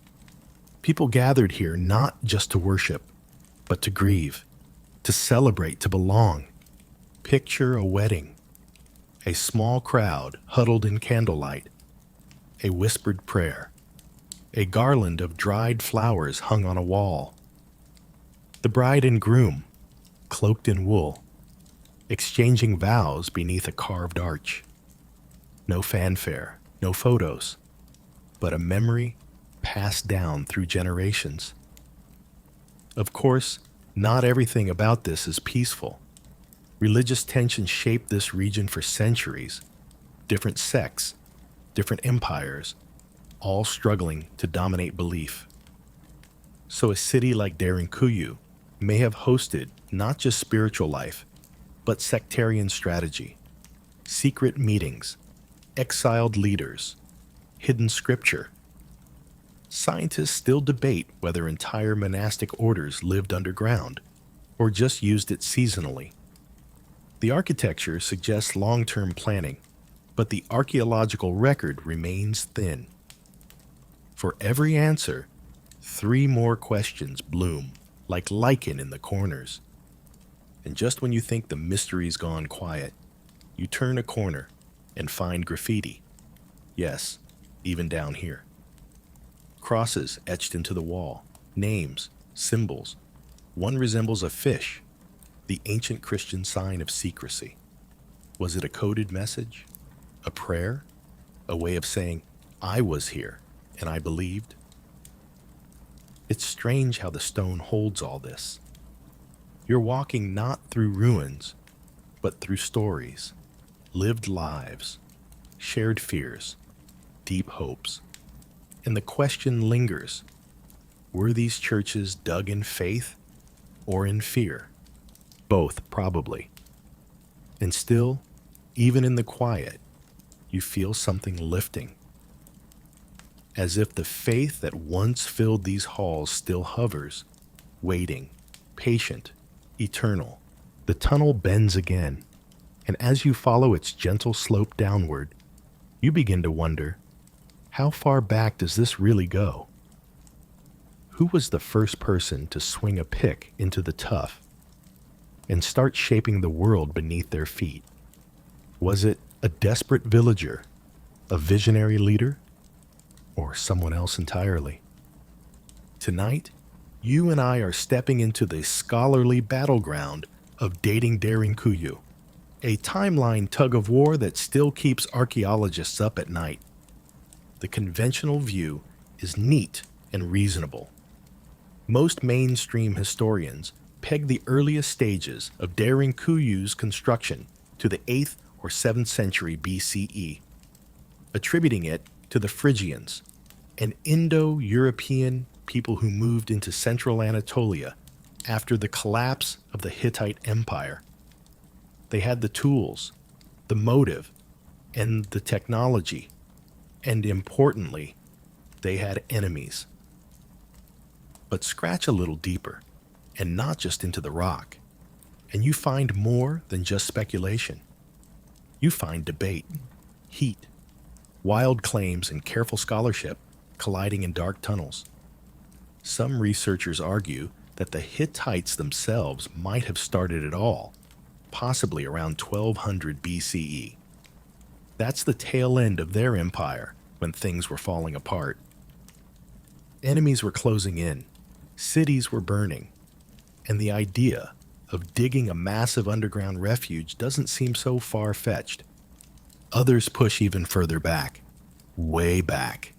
People gathered here not just to worship, but to grieve, to celebrate, to belong. Picture a wedding. A small crowd huddled in candlelight. A whispered prayer. A garland of dried flowers hung on a wall. The bride and groom, cloaked in wool, exchanging vows beneath a carved arch. No fanfare, no photos, but a memory passed down through generations. Of course, not everything about this is peaceful. Religious tension shaped this region for centuries. Different sects, different empires, all struggling to dominate belief. So a city like Derinkuyu may have hosted not just spiritual life, but sectarian strategy, secret meetings, exiled leaders, hidden scripture. Scientists still debate whether entire monastic orders lived underground or just used it seasonally. The architecture suggests long-term planning, but the archaeological record remains thin. For every answer, 3 more questions bloom, like lichen in the corners. And just when you think the mystery's gone quiet, you turn a corner and find graffiti. Yes, even down here. Crosses etched into the wall, names, symbols. One resembles a fish, the ancient Christian sign of secrecy. Was it a coded message? A prayer? A way of saying, I was here and I believed? It's strange how the stone holds all this. You're walking not through ruins, but through stories, lived lives, shared fears, deep hopes. And the question lingers, were these churches dug in faith or in fear? Both, probably. And still, even in the quiet, you feel something lifting. As if the faith that once filled these halls still hovers, waiting, patient, eternal. The tunnel bends again, and as you follow its gentle slope downward, you begin to wonder, how far back does this really go? Who was the first person to swing a pick into the tuff and start shaping the world beneath their feet? Was it a desperate villager, a visionary leader, or someone else entirely? Tonight, you and I are stepping into the scholarly battleground of dating Derinkuyu, a timeline tug-of-war that still keeps archaeologists up at night. The conventional view is neat and reasonable. Most mainstream historians peg the earliest stages of Derinkuyu's construction to the 8th or 7th century BCE, attributing it to the Phrygians, an Indo-European people who moved into central Anatolia after the collapse of the Hittite Empire. They had the tools, the motive, and the technology, and importantly, they had enemies. But scratch a little deeper, and not just into the rock, and you find more than just speculation. You find debate, heat, wild claims, and careful scholarship colliding in dark tunnels. Some researchers argue that the Hittites themselves might have started it all, possibly around 1200 BCE. That's the tail end of their empire when things were falling apart. Enemies were closing in, cities were burning, and the idea of digging a massive underground refuge doesn't seem so far-fetched. Others push even further back, way back,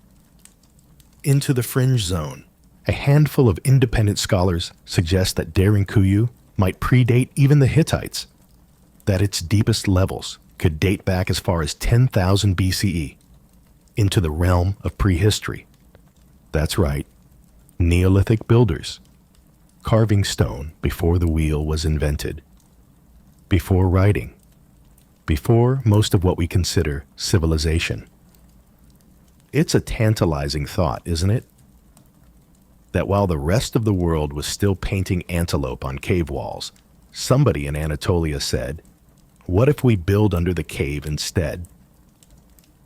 into the fringe zone. A handful of independent scholars suggest that Derinkuyu might predate even the Hittites, that its deepest levels could date back as far as 10,000 BCE, into the realm of prehistory. That's right, Neolithic builders, carving stone before the wheel was invented, before writing, before most of what we consider civilization. It's a tantalizing thought, isn't it? That while the rest of the world was still painting antelope on cave walls, somebody in Anatolia said, what if we build under the cave instead?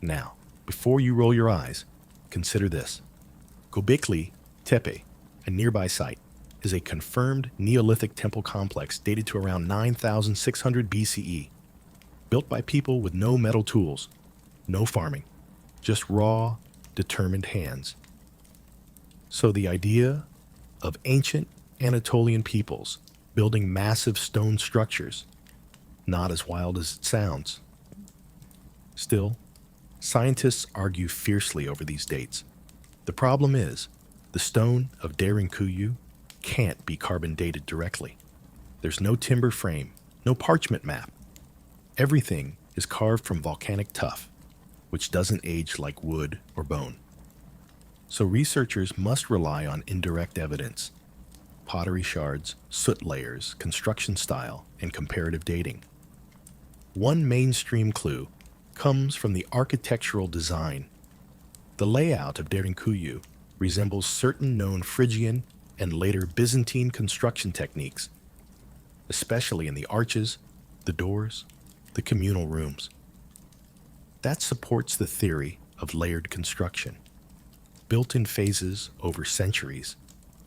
Now, before you roll your eyes, consider this. Göbekli Tepe, a nearby site, is a confirmed Neolithic temple complex dated to around 9,600 BCE, built by people with no metal tools, no farming, just raw, determined hands. So the idea of ancient Anatolian peoples building massive stone structures, not as wild as it sounds. Still, scientists argue fiercely over these dates. The problem is, the stone of Derinkuyu can't be carbon dated directly. There's no timber frame, no parchment map. Everything is carved from volcanic tuff, which doesn't age like wood or bone. So researchers must rely on indirect evidence, pottery shards, soot layers, construction style, and comparative dating. One mainstream clue comes from the architectural design. The layout of Derinkuyu resembles certain known Phrygian and later Byzantine construction techniques, especially in the arches, the doors, the communal rooms. That supports the theory of layered construction, built in phases over centuries,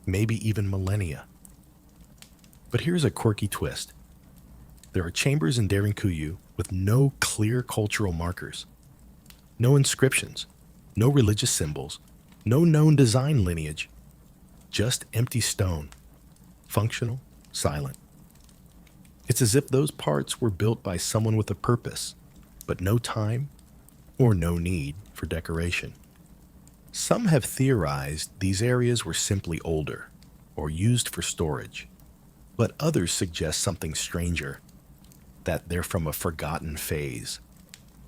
maybe even millennia. But here's a quirky twist. There are chambers in Derinkuyu with no clear cultural markers, no inscriptions, no religious symbols, no known design lineage, just empty stone, functional, silent. It's as if those parts were built by someone with a purpose, but no time or no need for decoration. Some have theorized these areas were simply older or used for storage, but others suggest something stranger, that they're from a forgotten phase,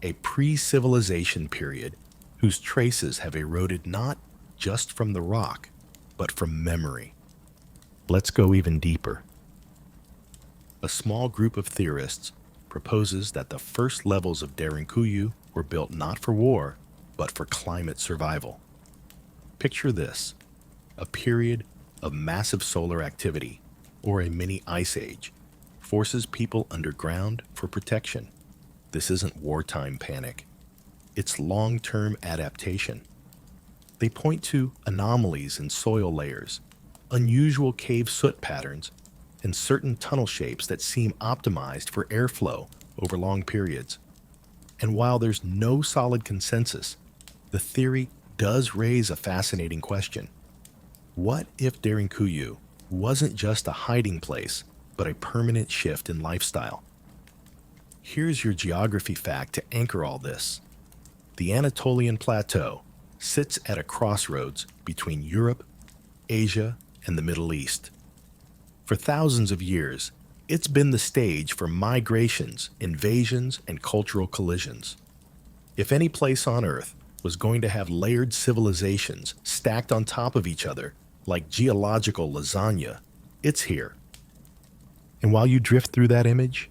a pre-civilization period whose traces have eroded not just from the rock, but from memory. Let's go even deeper. A small group of theorists proposes that the first levels of Derinkuyu were built not for war, but for climate survival. Picture this: a period of massive solar activity, or a mini ice age, forces people underground for protection. This isn't wartime panic. It's long-term adaptation. They point to anomalies in soil layers, unusual cave soot patterns, and certain tunnel shapes that seem optimized for airflow over long periods. And while there's no solid consensus, the theory does raise a fascinating question. What if Derinkuyu wasn't just a hiding place, but a permanent shift in lifestyle? Here's your geography fact to anchor all this. The Anatolian Plateau sits at a crossroads between Europe, Asia, and the Middle East. For thousands of years, it's been the stage for migrations, invasions, and cultural collisions. If any place on Earth was going to have layered civilizations stacked on top of each other like geological lasagna, it's here. And while you drift through that image,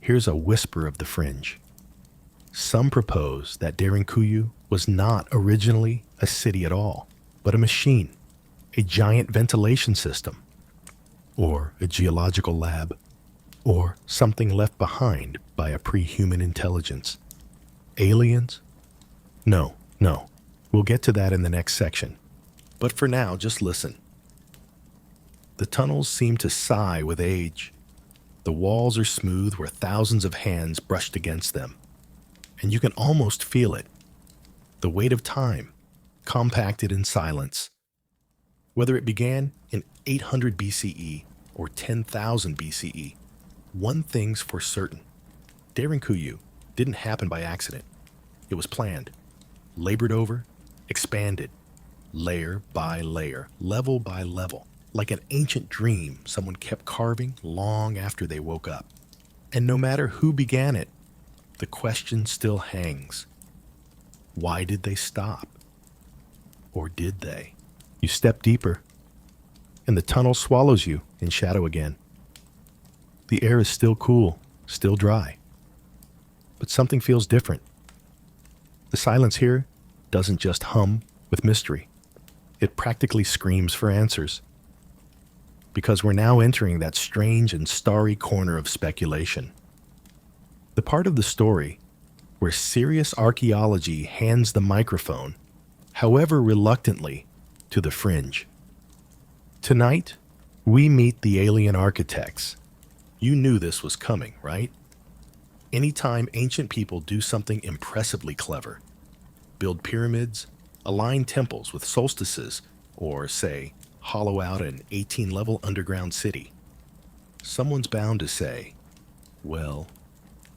here's a whisper of the fringe. Some propose that Derinkuyu was not originally a city at all, but a machine, a giant ventilation system, or a geological lab, or something left behind by a pre-human intelligence. Aliens? No. We'll get to that in the next section. But for now, just listen. The tunnels seem to sigh with age. The walls are smooth where thousands of hands brushed against them. And you can almost feel it. The weight of time, compacted in silence. Whether it began in 800 BCE or 10,000 BCE, one thing's for certain. Derinkuyu didn't happen by accident. It was planned, labored over, expanded, layer by layer, level by level, like an ancient dream someone kept carving long after they woke up. And no matter who began it, the question still hangs. Why did they stop? Or did they? You step deeper, and the tunnel swallows you in shadow again. The air is still cool, still dry, but something feels different. The silence here doesn't just hum with mystery. It practically screams for answers. Because we're now entering that strange and starry corner of speculation. The part of the story where serious archaeology hands the microphone, however reluctantly, to the fringe. Tonight, we meet the alien architects. You knew this was coming, right? Anytime ancient people do something impressively clever, build pyramids, align temples with solstices, or, say, hollow out an 18-level underground city, someone's bound to say, well,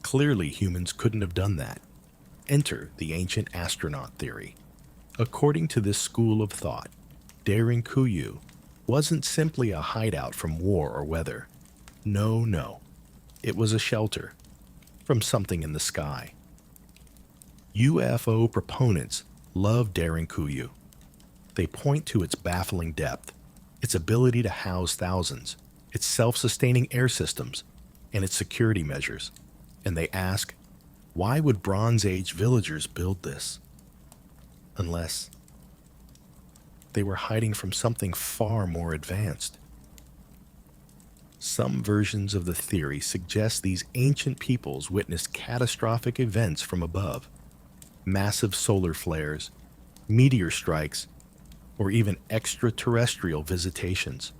clearly humans couldn't have done that. Enter the ancient astronaut theory. According to this school of thought, Derinkuyu wasn't simply a hideout from war or weather. No. It was a shelter from something in the sky. UFO proponents love Derinkuyu. They point to its baffling depth, its ability to house thousands, its self-sustaining air systems, and its security measures. And they ask, why would Bronze Age villagers build this? Unless they were hiding from something far more advanced. Some versions of the theory suggest these ancient peoples witnessed catastrophic events from above, massive solar flares, meteor strikes, or even extraterrestrial visitations.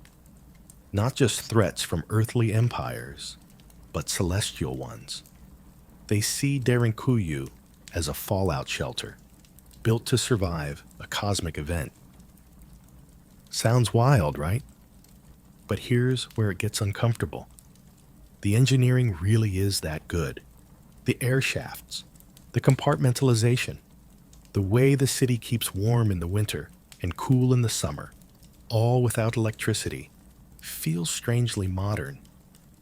Not just threats from earthly empires, but celestial ones. They see Derinkuyu as a fallout shelter, built to survive a cosmic event. Sounds wild, right? But here's where it gets uncomfortable. The engineering really is that good. The air shafts, the compartmentalization, the way the city keeps warm in the winter and cool in the summer, all without electricity, feels strangely modern,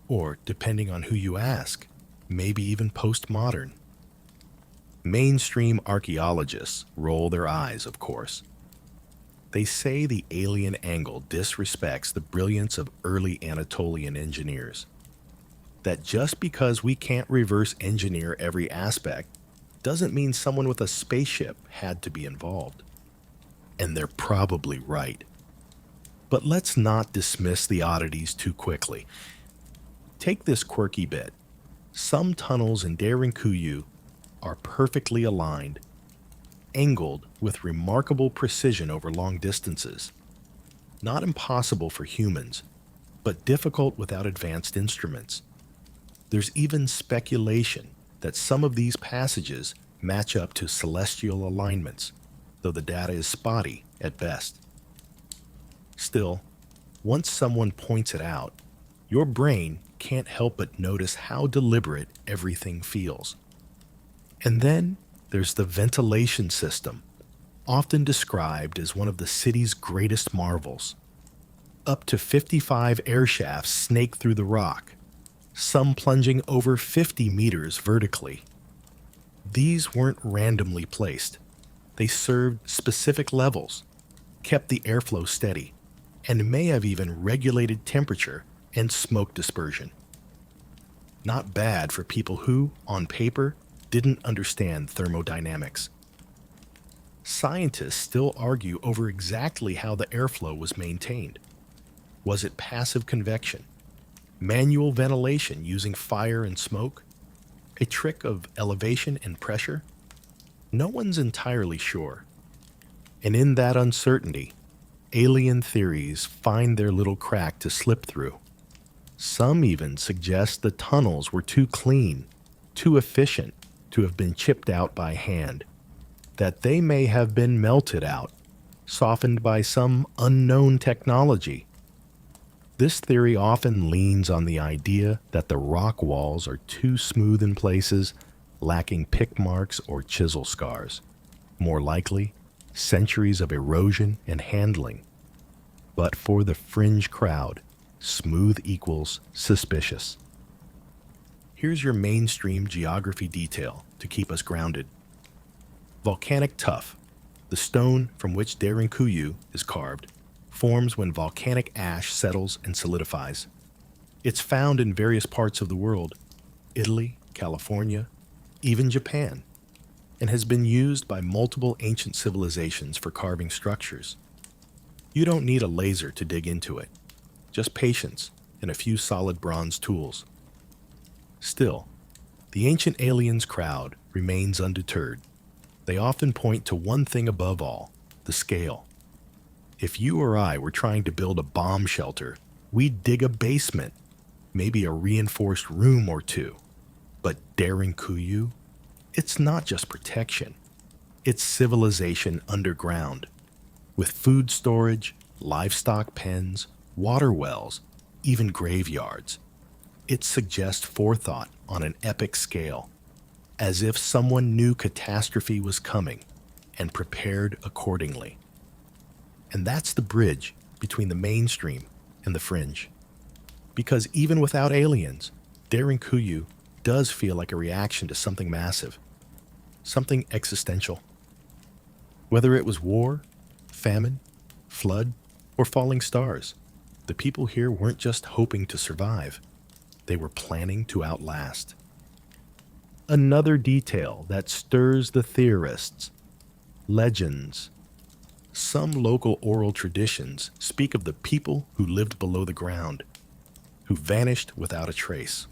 or, depending on who you ask, maybe even postmodern. Mainstream archaeologists roll their eyes, of course. They say the alien angle disrespects the brilliance of early Anatolian engineers. That just because we can't reverse engineer every aspect doesn't mean someone with a spaceship had to be involved. And they're probably right. But let's not dismiss the oddities too quickly. Take this quirky bit. Some tunnels in Derinkuyu are perfectly aligned, angled with remarkable precision over long distances. Not impossible for humans, but difficult without advanced instruments. There's even speculation that some of these passages match up to celestial alignments, though the data is spotty at best. Still, once someone points it out, your brain can't help but notice how deliberate everything feels. And then there's the ventilation system, often described as one of the city's greatest marvels. Up to 55 air shafts snake through the rock, some plunging over 50 meters vertically. These weren't randomly placed. They served specific levels, kept the airflow steady, and may have even regulated temperature and smoke dispersion. Not bad for people who, on paper, didn't understand thermodynamics. Scientists still argue over exactly how the airflow was maintained. Was it passive convection, manual ventilation using fire and smoke, a trick of elevation and pressure? No one's entirely sure. And in that uncertainty, alien theories find their little crack to slip through. Some even suggest the tunnels were too clean, too efficient to have been chipped out by hand, that they may have been melted out, softened by some unknown technology. This theory often leans on the idea that the rock walls are too smooth in places, lacking pick marks or chisel scars. More likely, centuries of erosion and handling. But for the fringe crowd, smooth equals suspicious. Here's your mainstream geography detail to keep us grounded. Volcanic tuff, the stone from which Derinkuyu is carved, forms when volcanic ash settles and solidifies. It's found in various parts of the world, Italy, California, even Japan, and has been used by multiple ancient civilizations for carving structures. You don't need a laser to dig into it, just patience and a few solid bronze tools. Still, the ancient aliens crowd remains undeterred. They often point to one thing above all, the scale. If you or I were trying to build a bomb shelter, we'd dig a basement, maybe a reinforced room or two. But Derinkuyu? It's not just protection. It's civilization underground, with food storage, livestock pens, water wells, even graveyards. It suggests forethought on an epic scale, as if someone knew catastrophe was coming and prepared accordingly. And that's the bridge between the mainstream and the fringe. Because even without aliens, Derinkuyu does feel like a reaction to something massive, something existential. Whether it was war, famine, flood, or falling stars, the people here weren't just hoping to survive. They were planning to outlast. Another detail that stirs the theorists: legends. Some local oral traditions speak of the people who lived below the ground, who vanished without a trace.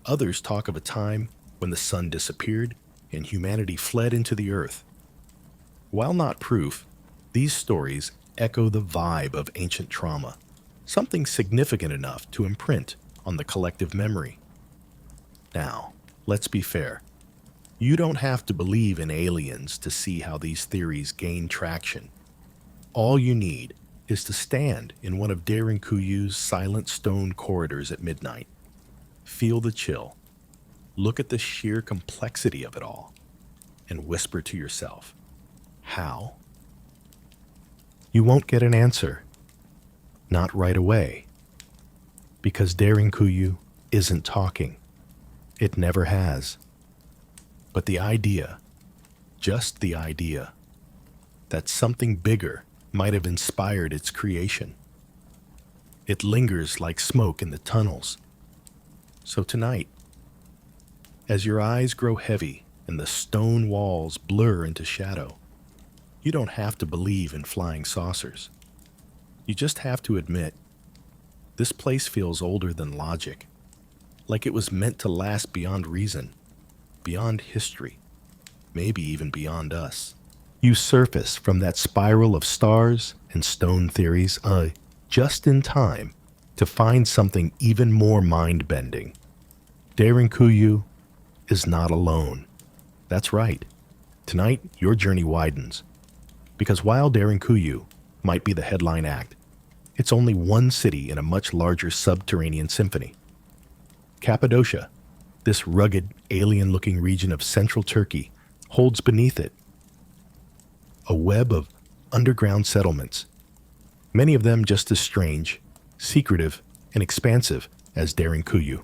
Others talk of a time when the sun disappeared and humanity fled into the earth. While not proof, these stories echo the vibe of ancient trauma, something significant enough to imprint on the collective memory. Now, let's be fair. You don't have to believe in aliens to see how these theories gain traction. All you need is to stand in one of Derinkuyi's silent stone corridors at midnight. Feel the chill. Look at the sheer complexity of it all. And whisper to yourself, how? You won't get an answer. Not right away. Because Derinkuyu isn't talking. It never has. But the idea, just the idea, that something bigger might have inspired its creation. It lingers like smoke in the tunnels. So tonight, as your eyes grow heavy and the stone walls blur into shadow, you don't have to believe in flying saucers. You just have to admit, this place feels older than logic, like it was meant to last beyond reason, beyond history, maybe even beyond us. You surface from that spiral of stars and stone theories just in time to find something even more mind-bending. Derinkuyu is not alone. That's right. Tonight, your journey widens. Because while Derinkuyu might be the headline act, it's only one city in a much larger subterranean symphony. Cappadocia, this rugged, alien-looking region of central Turkey, holds beneath it a web of underground settlements, many of them just as strange, secretive, and expansive as Derinkuyu.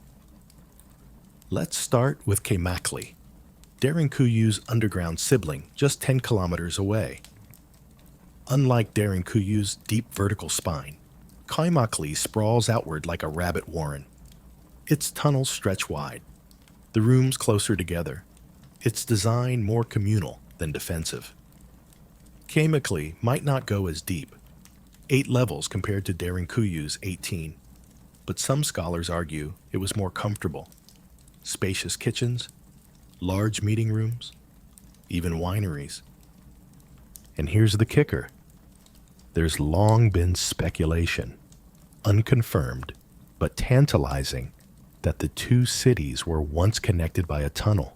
Let's start with Kaymakli, Derinkuyu's underground sibling just 10 kilometers away. Unlike Derinkuyu's deep vertical spine, Kaymakli sprawls outward like a rabbit warren. Its tunnels stretch wide, the rooms closer together, its design more communal than defensive. Kaymakli might not go as deep, 8 levels compared to Derinkuyu's 18, but some scholars argue it was more comfortable. Spacious kitchens, large meeting rooms, even wineries. And here's the kicker. There's long been speculation, unconfirmed but tantalizing, that the two cities were once connected by a tunnel.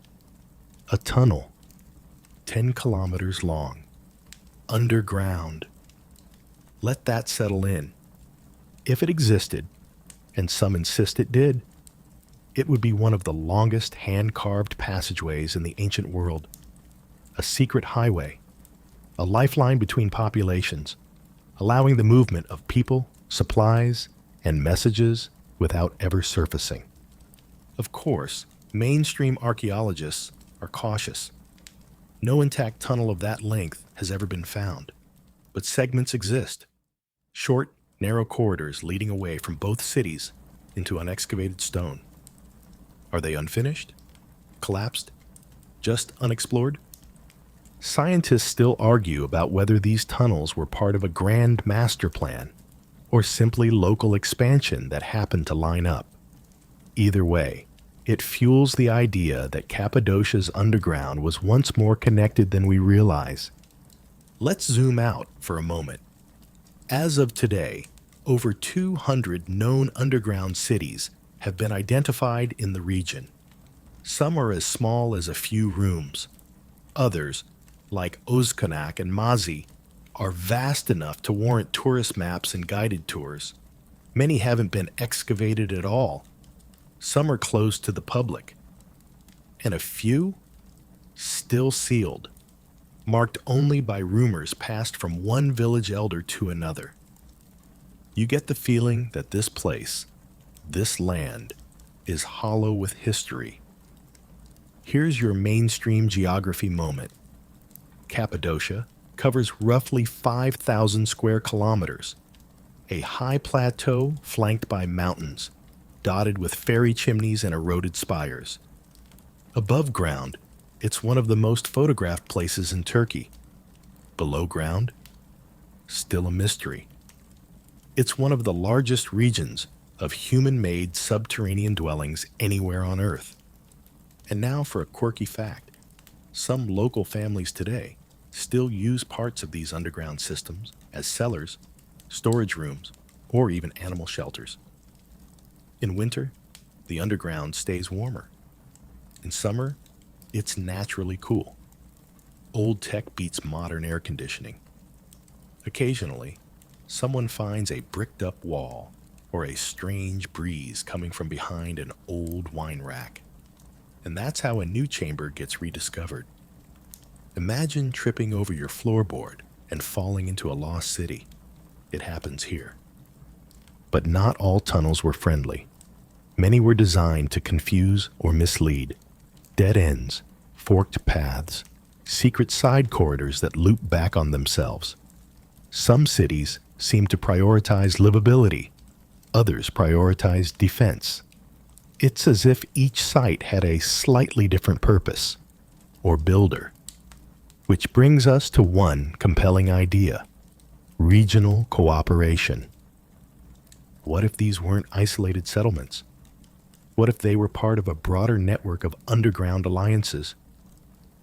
A tunnel, 10 kilometers long, underground. Let that settle in. If it existed, and some insist it did, it would be one of the longest hand-carved passageways in the ancient world. A secret highway, a lifeline between populations, allowing the movement of people, supplies, and messages without ever surfacing. Of course, mainstream archaeologists are cautious. No intact tunnel of that length has ever been found, but segments exist. Short, narrow corridors leading away from both cities into unexcavated stone. Are they unfinished? Collapsed? Just unexplored? Scientists still argue about whether these tunnels were part of a grand master plan or simply local expansion that happened to line up. Either way, it fuels the idea that Cappadocia's underground was once more connected than we realize. Let's zoom out for a moment. As of today, over 200 known underground cities have been identified in the region. Some are as small as a few rooms. Others, like Ozkanak and Mazi, are vast enough to warrant tourist maps and guided tours. Many haven't been excavated at all. Some are closed to the public. And a few still sealed, marked only by rumors passed from one village elder to another. You get the feeling that this place, this land, is hollow with history. Here's your mainstream geography moment. Cappadocia covers roughly 5,000 square kilometers, a high plateau flanked by mountains, dotted with fairy chimneys and eroded spires. Above ground, it's one of the most photographed places in Turkey. Below ground, still a mystery. It's one of the largest regions of human-made subterranean dwellings anywhere on Earth. And now for a quirky fact. Some local families today still use parts of these underground systems as cellars, storage rooms, or even animal shelters. In winter, the underground stays warmer. In summer, it's naturally cool. Old tech beats modern air conditioning. Occasionally, someone finds a bricked up wall or a strange breeze coming from behind an old wine rack. And that's how a new chamber gets rediscovered. Imagine tripping over your floorboard and falling into a lost city. It happens here. But not all tunnels were friendly. Many were designed to confuse or mislead. Dead ends, forked paths, secret side corridors that loop back on themselves. Some cities seem to prioritize livability, others prioritize defense. It's as if each site had a slightly different purpose, or builder. Which brings us to one compelling idea: regional cooperation. What if these weren't isolated settlements? What if they were part of a broader network of underground alliances,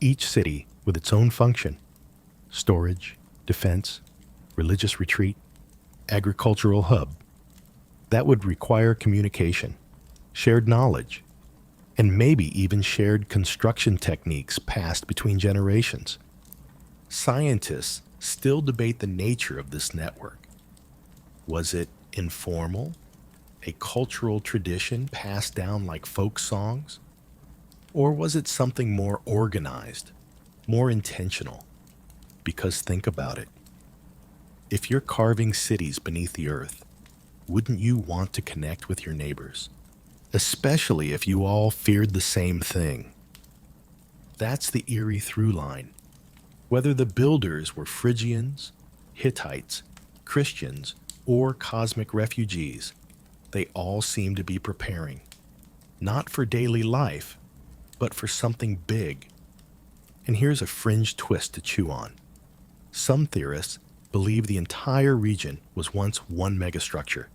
each city with its own function: storage, defense, religious retreat, agricultural hub? That would require communication, shared knowledge, and maybe even shared construction techniques passed between generations. Scientists still debate the nature of this network. Was it informal, a cultural tradition passed down like folk songs? Or was it something more organized, more intentional? Because think about it. If you're carving cities beneath the earth, wouldn't you want to connect with your neighbors? Especially if you all feared the same thing. That's the eerie through line. Whether the builders were Phrygians, Hittites, Christians, or cosmic refugees, they all seem to be preparing, not for daily life, but for something big. And here's a fringe twist to chew on. Some theorists believe the entire region was once one megastructure,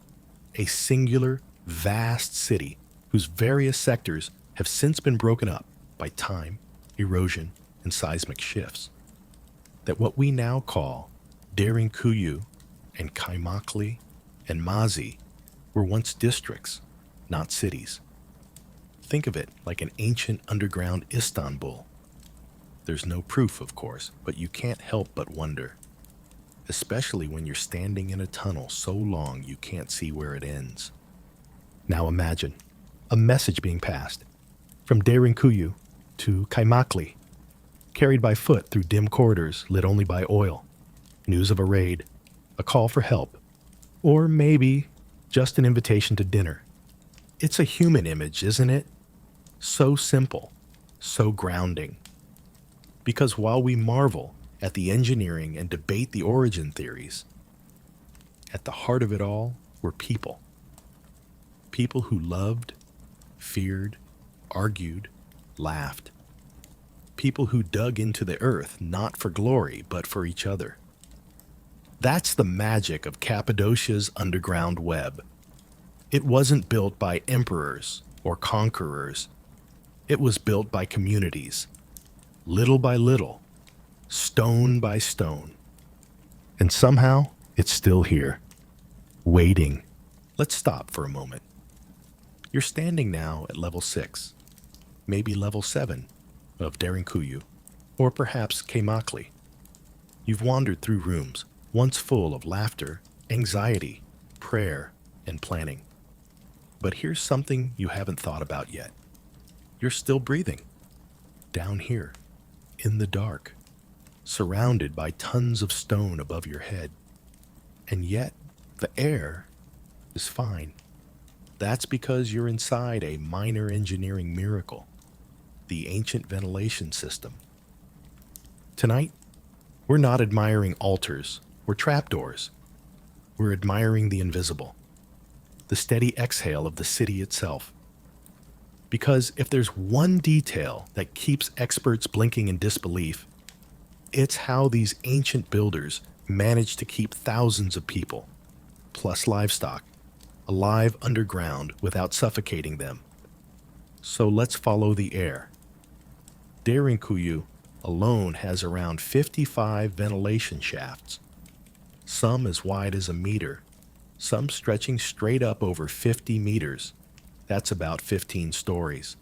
a singular, vast city whose various sectors have since been broken up by time, erosion, and seismic shifts. That what we now call Derinkuyu and Kaimakli and Mazi were once districts, not cities. Think of it like an ancient underground Istanbul. There's no proof, of course, but you can't help but wonder, especially when you're standing in a tunnel so long you can't see where it ends. Now imagine a message being passed from Derinkuyu to Kaimakli, carried by foot through dim corridors lit only by oil, news of a raid, a call for help, or maybe just an invitation to dinner. It's a human image, isn't it? So simple, so grounding. Because while we marvel at the engineering and debate the origin theories, at the heart of it all were people. People who loved, feared, argued, laughed. People who dug into the earth not for glory, but for each other. That's the magic of Cappadocia's underground web. It wasn't built by emperors or conquerors. It was built by communities, little by little, stone by stone. And somehow, it's still here, waiting. Let's stop for a moment. You're standing now at level 6, maybe level 7 of Derinkuyu, or perhaps Kaimakli. You've wandered through rooms once full of laughter, anxiety, prayer, and planning. But here's something you haven't thought about yet. You're still breathing. Down here, in the dark, surrounded by tons of stone above your head. And yet, the air is fine. That's because you're inside a minor engineering miracle, the ancient ventilation system. Tonight, we're not admiring altars or trapdoors. We're admiring the invisible, the steady exhale of the city itself. Because if there's one detail that keeps experts blinking in disbelief, it's how these ancient builders managed to keep thousands of people, plus livestock, alive underground without suffocating them. So let's follow the air. Derinkuyu alone has around 55 ventilation shafts, some as wide as a meter, some stretching straight up over 50 meters. That's about 15 stories.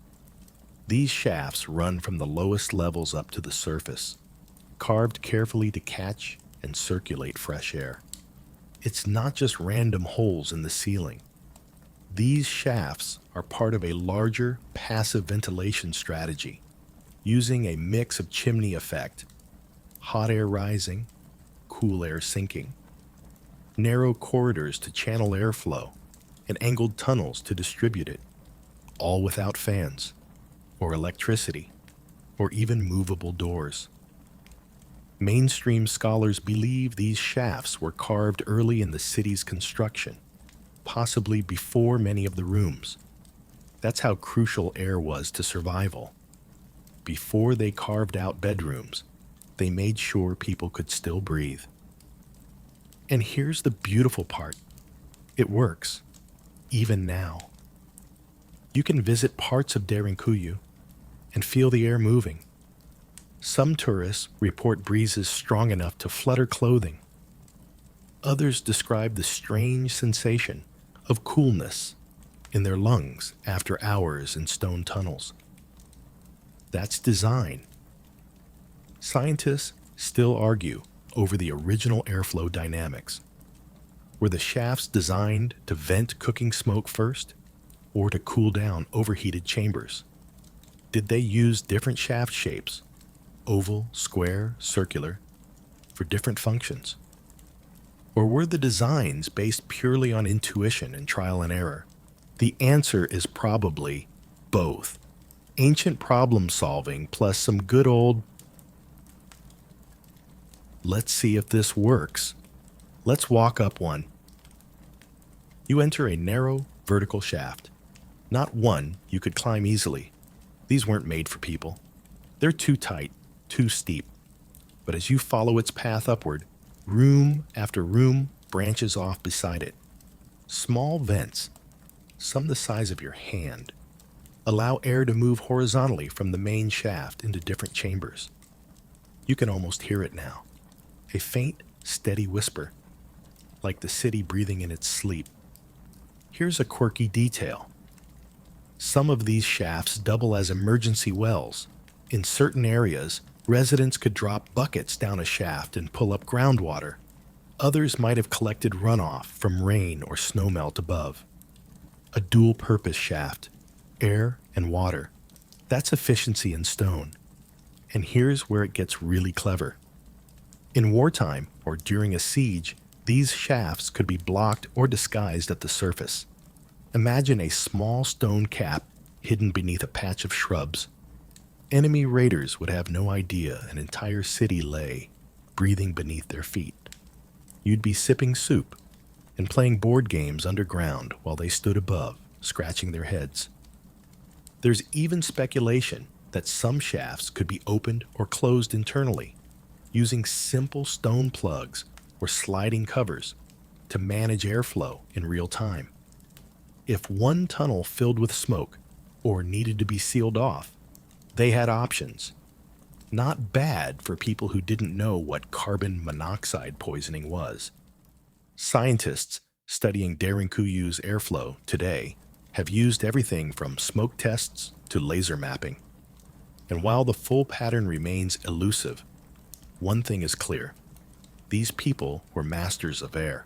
These shafts run from the lowest levels up to the surface, carved carefully to catch and circulate fresh air. It's not just random holes in the ceiling. These shafts are part of a larger passive ventilation strategy, using a mix of chimney effect, hot air rising, cool air sinking, narrow corridors to channel airflow, and angled tunnels to distribute it, all without fans, or electricity, or even movable doors. Mainstream scholars believe these shafts were carved early in the city's construction, possibly before many of the rooms. That's how crucial air was to survival. Before they carved out bedrooms, they made sure people could still breathe. And here's the beautiful part. It works, even now. You can visit parts of Derinkuyu and feel the air moving. Some tourists report breezes strong enough to flutter clothing. Others describe the strange sensation of coolness in their lungs after hours in stone tunnels. That's design. Scientists still argue over the original airflow dynamics. Were the shafts designed to vent cooking smoke first, or to cool down overheated chambers? Did they use different shaft shapes, oval, square, circular, for different functions? Or were the designs based purely on intuition and trial and error? The answer is probably both. Ancient problem solving plus some good old, let's see if this works. Let's walk up one. You enter a narrow, vertical shaft. Not one you could climb easily. These weren't made for people. They're too tight, too steep. But as you follow its path upward, room after room branches off beside it. Small vents, some the size of your hand, allow air to move horizontally from the main shaft into different chambers. You can almost hear it now. A faint, steady whisper, like the city breathing in its sleep. Here's a quirky detail. Some of these shafts double as emergency wells. In certain areas, residents could drop buckets down a shaft and pull up groundwater. Others might have collected runoff from rain or snowmelt above. A dual-purpose shaft, air and water. That's efficiency in stone. And here's where it gets really clever. In wartime or during a siege, these shafts could be blocked or disguised at the surface. Imagine a small stone cap hidden beneath a patch of shrubs. Enemy raiders would have no idea an entire city lay, breathing beneath their feet. You'd be sipping soup and playing board games underground while they stood above, scratching their heads. There's even speculation that some shafts could be opened or closed internally, using simple stone plugs or sliding covers to manage airflow in real time. If one tunnel filled with smoke or needed to be sealed off, they had options. Not bad for people who didn't know what carbon monoxide poisoning was. Scientists studying Derinkuyu's airflow today have used everything from smoke tests to laser mapping. And while the full pattern remains elusive, one thing is clear. These people were masters of air.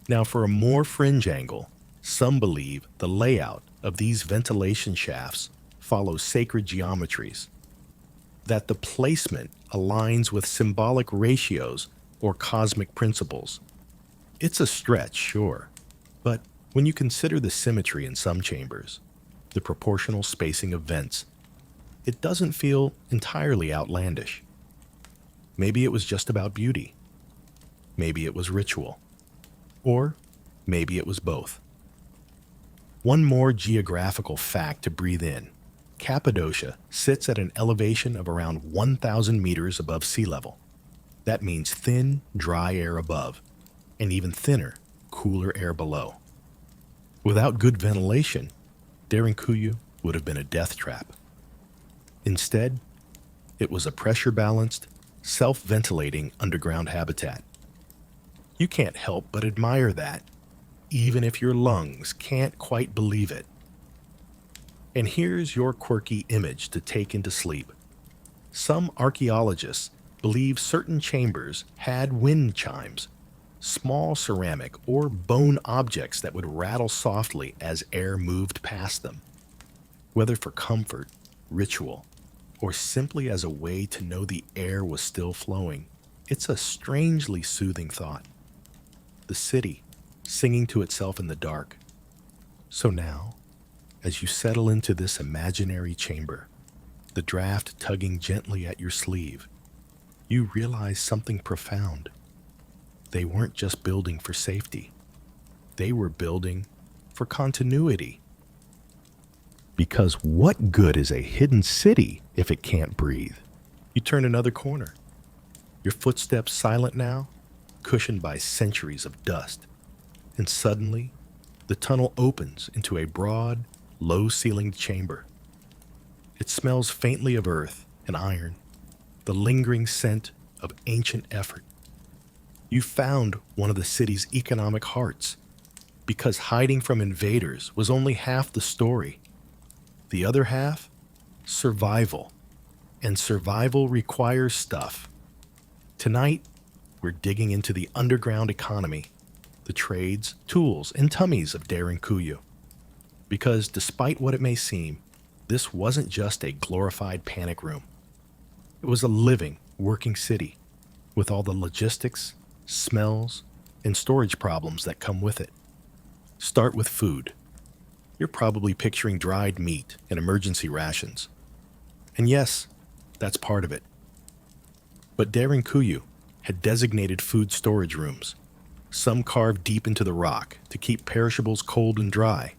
Now, for a more fringe angle, some believe the layout of these ventilation shafts follows sacred geometries, that the placement aligns with symbolic ratios or cosmic principles. It's a stretch, sure, but when you consider the symmetry in some chambers, the proportional spacing of vents, it doesn't feel entirely outlandish. Maybe it was just about beauty. Maybe it was ritual. Or maybe it was both. One more geographical fact to breathe in. Cappadocia sits at an elevation of around 1,000 meters above sea level. That means thin, dry air above, and even thinner, cooler air below. Without good ventilation, Derinkuyu would have been a death trap. Instead, it was a pressure-balanced, self-ventilating underground habitat. You can't help but admire that, even if your lungs can't quite believe it. And here's your quirky image to take into sleep. Some archaeologists believe certain chambers had wind chimes, small ceramic or bone objects that would rattle softly as air moved past them. Whether for comfort, ritual, or simply as a way to know the air was still flowing, it's a strangely soothing thought. The city, singing to itself in the dark. So now, as you settle into this imaginary chamber, the draft tugging gently at your sleeve, you realize something profound. They weren't just building for safety. They were building for continuity. Because what good is a hidden city if it can't breathe? You turn another corner. Your footsteps silent now, cushioned by centuries of dust. And suddenly, the tunnel opens into a broad, low-ceilinged chamber. It smells faintly of earth and iron, the lingering scent of ancient effort. You found one of the city's economic hearts, because hiding from invaders was only half the story. The other half? Survival. And survival requires stuff. Tonight, we're digging into the underground economy, the trades, tools, and tummies of Kuyu. Because despite what it may seem, this wasn't just a glorified panic room. It was a living, working city, with all the logistics, smells, and storage problems that come with it. Start with food. You're probably picturing dried meat and emergency rations. And yes, that's part of it. But Kuyu had designated food storage rooms, some carved deep into the rock to keep perishables cold and dry.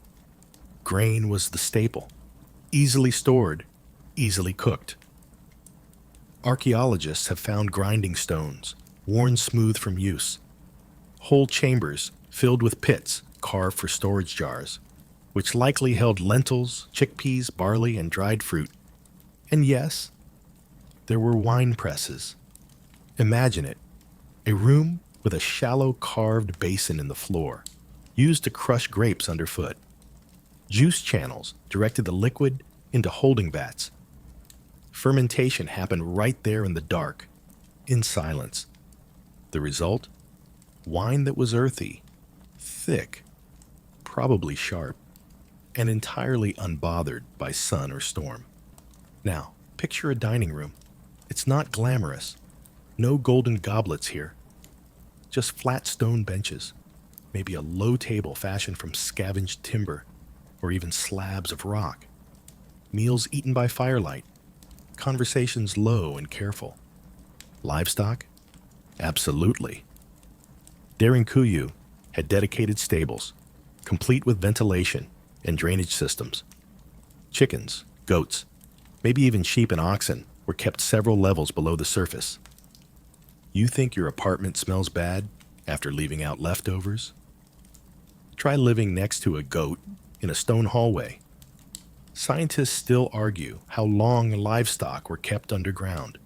Grain was the staple, easily stored, easily cooked. Archaeologists have found grinding stones, worn smooth from use, whole chambers filled with pits carved for storage jars, which likely held lentils, chickpeas, barley, and dried fruit. And yes, there were wine presses. Imagine it, a room with a shallow carved basin in the floor, used to crush grapes underfoot. Juice channels directed the liquid into holding vats. Fermentation happened right there in the dark, in silence. The result? Wine that was earthy, thick, probably sharp, and entirely unbothered by sun or storm. Now, picture a dining room. It's not glamorous. No golden goblets here. Just flat stone benches, maybe a low table fashioned from scavenged timber, or even slabs of rock. Meals eaten by firelight. Conversations low and careful. Livestock? Absolutely. Kuyu had dedicated stables, complete with ventilation and drainage systems. Chickens, goats, maybe even sheep and oxen were kept several levels below the surface. You think your apartment smells bad after leaving out leftovers? Try living next to a goat in a stone hallway. Scientists still argue how long livestock were kept underground.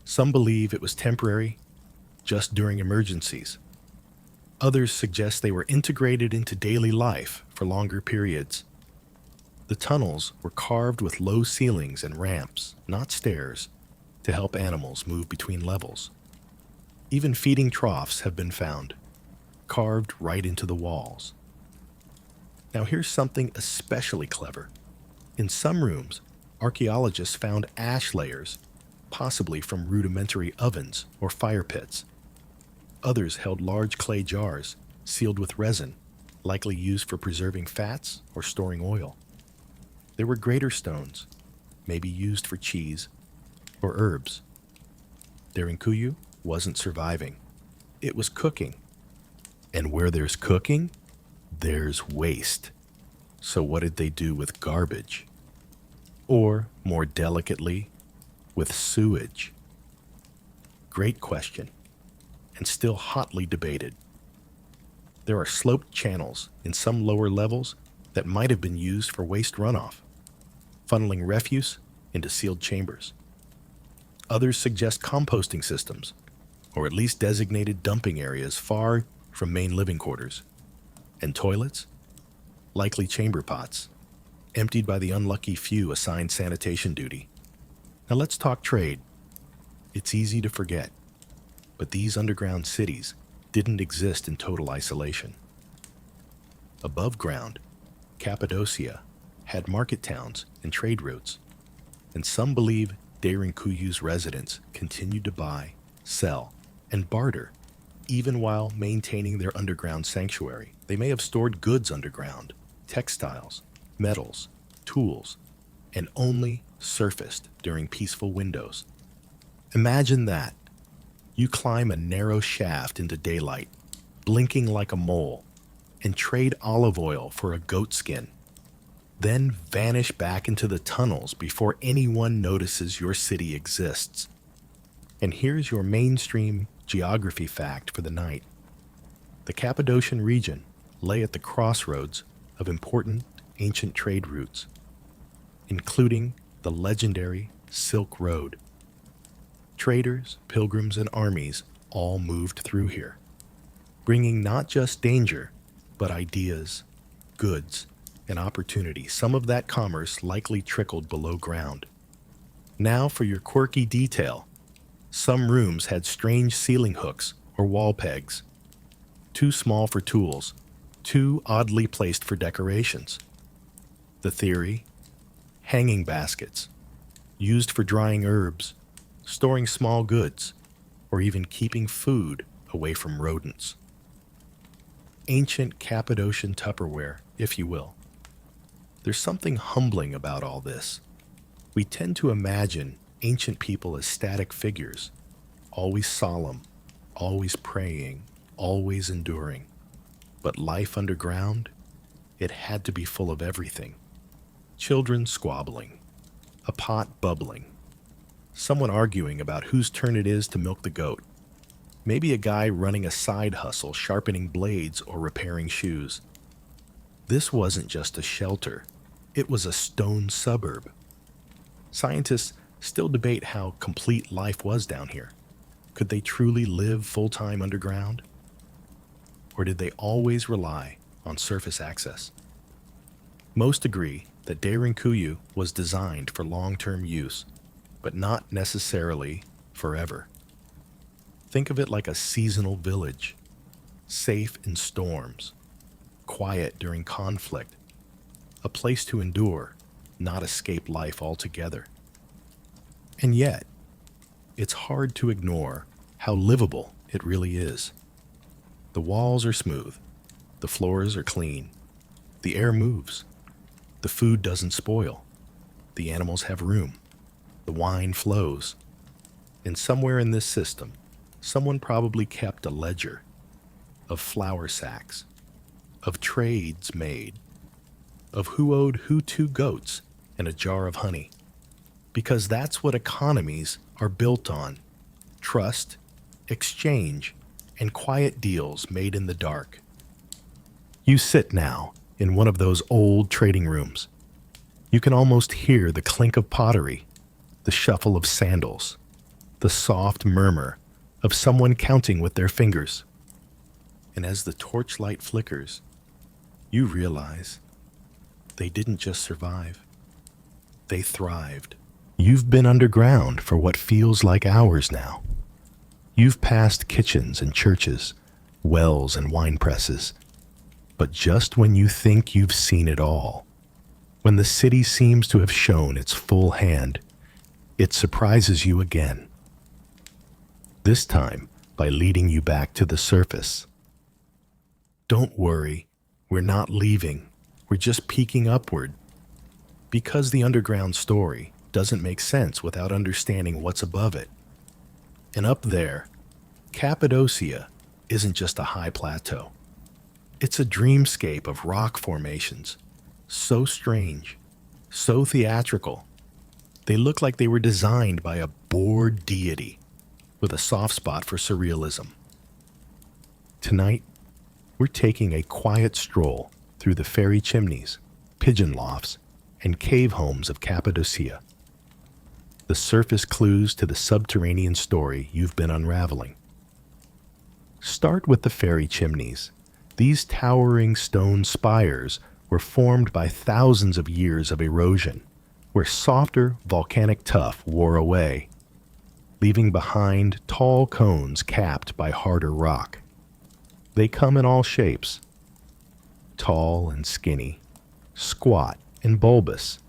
Some believe it was temporary, just during emergencies. Others suggest they were integrated into daily life for longer periods. The tunnels were carved with low ceilings and ramps, not stairs, to help animals move between levels. Even feeding troughs have been found, carved right into the walls. Now here's something especially clever. In some rooms, archaeologists found ash layers, possibly from rudimentary ovens or fire pits. Others held large clay jars, sealed with resin, likely used for preserving fats or storing oil. There were greater stones, maybe used for cheese or herbs. Kuyu wasn't surviving. It was cooking. And where there's cooking, there's waste. So what did they do with garbage? Or, more delicately, with sewage? Great question, and still hotly debated. There are sloped channels in some lower levels that might have been used for waste runoff, funneling refuse into sealed chambers. Others suggest composting systems, or at least designated dumping areas far from main living quarters. And toilets? Likely chamber pots. emptied by the unlucky few assigned sanitation duty. Now let's talk trade. It's easy to forget, but these underground cities didn't exist in total isolation. Above ground, Cappadocia had market towns and trade routes, and some believe Derinkuyi's residents continued to buy, sell, and barter even while maintaining their underground sanctuary. They may have stored goods underground, textiles, metals, tools, and only surfaced during peaceful windows. Imagine that. You climb a narrow shaft into daylight, blinking like a mole, and trade olive oil for a goat skin, then vanish back into the tunnels before anyone notices your city exists. And here's your mainstream geography fact for the night. The Cappadocian region lay at the crossroads of important ancient trade routes, including the legendary Silk Road. Traders, pilgrims, and armies all moved through here, bringing not just danger, but ideas, goods, and opportunity. Some of that commerce likely trickled below ground. Now for your quirky detail. Some rooms had strange ceiling hooks or wall pegs, too small for tools, too oddly placed for decorations. The theory? Hanging baskets, used for drying herbs, storing small goods, or even keeping food away from rodents. Ancient Cappadocian Tupperware, if you will. There's something humbling about all this. We tend to imagine ancient people as static figures, always solemn, always praying, always enduring. But life underground, it had to be full of everything. Children squabbling, a pot bubbling, someone arguing about whose turn it is to milk the goat, maybe a guy running a side hustle sharpening blades or repairing shoes. This wasn't just a shelter, it was a stone suburb. Scientists still debate how complete life was down here. Could they truly live full-time underground? Or did they always rely on surface access? Most agree that Derinkuyu was designed for long-term use, but not necessarily forever. Think of it like a seasonal village, safe in storms, quiet during conflict, a place to endure, not escape life altogether. And yet, it's hard to ignore how livable it really is. The walls are smooth, the floors are clean, the air moves, the food doesn't spoil, the animals have room, the wine flows. And somewhere in this system, someone probably kept a ledger of flour sacks, of trades made, of who owed who 2 goats and a jar of honey. Because that's what economies are built on: trust, exchange, and quiet deals made in the dark. You sit now in one of those old trading rooms. You can almost hear the clink of pottery, the shuffle of sandals, the soft murmur of someone counting with their fingers. And as the torchlight flickers, you realize they didn't just survive, they thrived. You've been underground for what feels like hours now. You've passed kitchens and churches, wells and wine presses. But just when you think you've seen it all, when the city seems to have shown its full hand, it surprises you again. This time by leading you back to the surface. Don't worry, we're not leaving. We're just peeking upward. Because the underground story doesn't make sense without understanding what's above it. And up there, Cappadocia isn't just a high plateau. It's a dreamscape of rock formations, so strange, so theatrical. They look like they were designed by a bored deity with a soft spot for surrealism. Tonight, we're taking a quiet stroll through the fairy chimneys, pigeon lofts, and cave homes of Cappadocia. The surface clues to the subterranean story you've been unraveling. Start with the fairy chimneys. These towering stone spires were formed by thousands of years of erosion, where softer volcanic tuff wore away, leaving behind tall cones capped by harder rock. They come in all shapes, tall and skinny, squat and bulbous,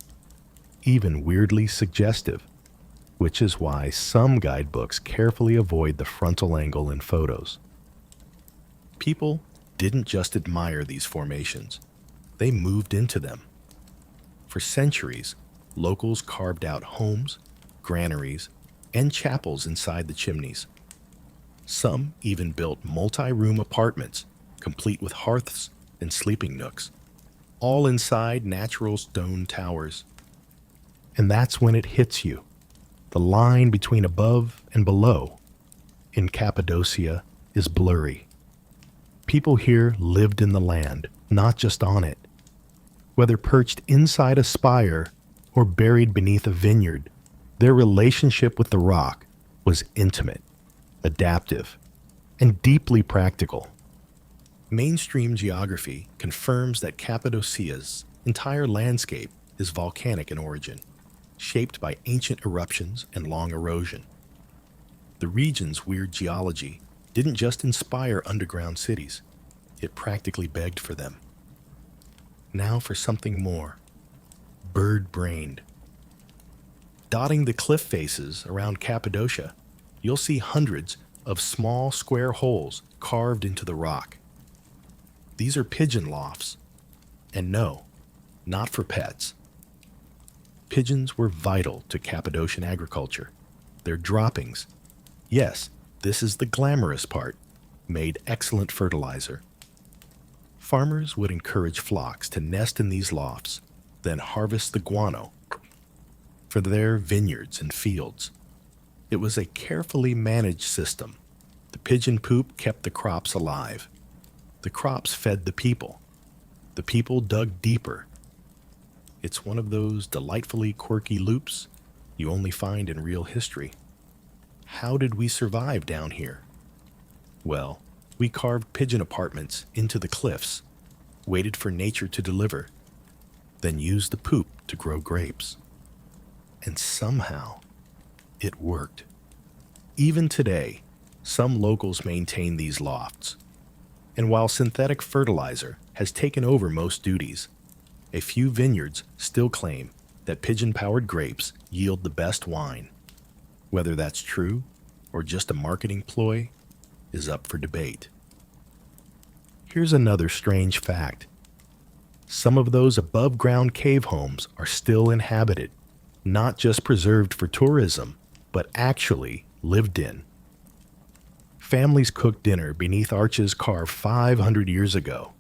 even weirdly suggestive, which is why some guidebooks carefully avoid the frontal angle in photos. People didn't just admire these formations, they moved into them. For centuries, locals carved out homes, granaries, and chapels inside the chimneys. Some even built multi-room apartments, complete with hearths and sleeping nooks, all inside natural stone towers. And that's when it hits you. The line between above and below in Cappadocia is blurry. People here lived in the land, not just on it. Whether perched inside a spire or buried beneath a vineyard, their relationship with the rock was intimate, adaptive, and deeply practical. Mainstream geography confirms that Cappadocia's entire landscape is volcanic in origin, shaped by ancient eruptions and long erosion. The region's weird geology didn't just inspire underground cities, it practically begged for them. Now for something more, bird-brained. Dotting the cliff faces around Cappadocia, you'll see hundreds of small square holes carved into the rock. These are pigeon lofts, and no, not for pets. Pigeons were vital to Cappadocian agriculture. Their droppings, yes, this is the glamorous part, made excellent fertilizer. Farmers would encourage flocks to nest in these lofts, then harvest the guano for their vineyards and fields. It was a carefully managed system. The pigeon poop kept the crops alive. The crops fed the people. The people dug deeper. It's one of those delightfully quirky loops you only find in real history. How did we survive down here? Well, we carved pigeon apartments into the cliffs, waited for nature to deliver, then used the poop to grow grapes. And somehow, it worked. Even today, some locals maintain these lofts. And while synthetic fertilizer has taken over most duties, a few vineyards still claim that pigeon-powered grapes yield the best wine. Whether that's true or just a marketing ploy is up for debate. Here's another strange fact. Some of those above-ground cave homes are still inhabited, not just preserved for tourism, but actually lived in. Families cook dinner beneath arches carved 500 years ago.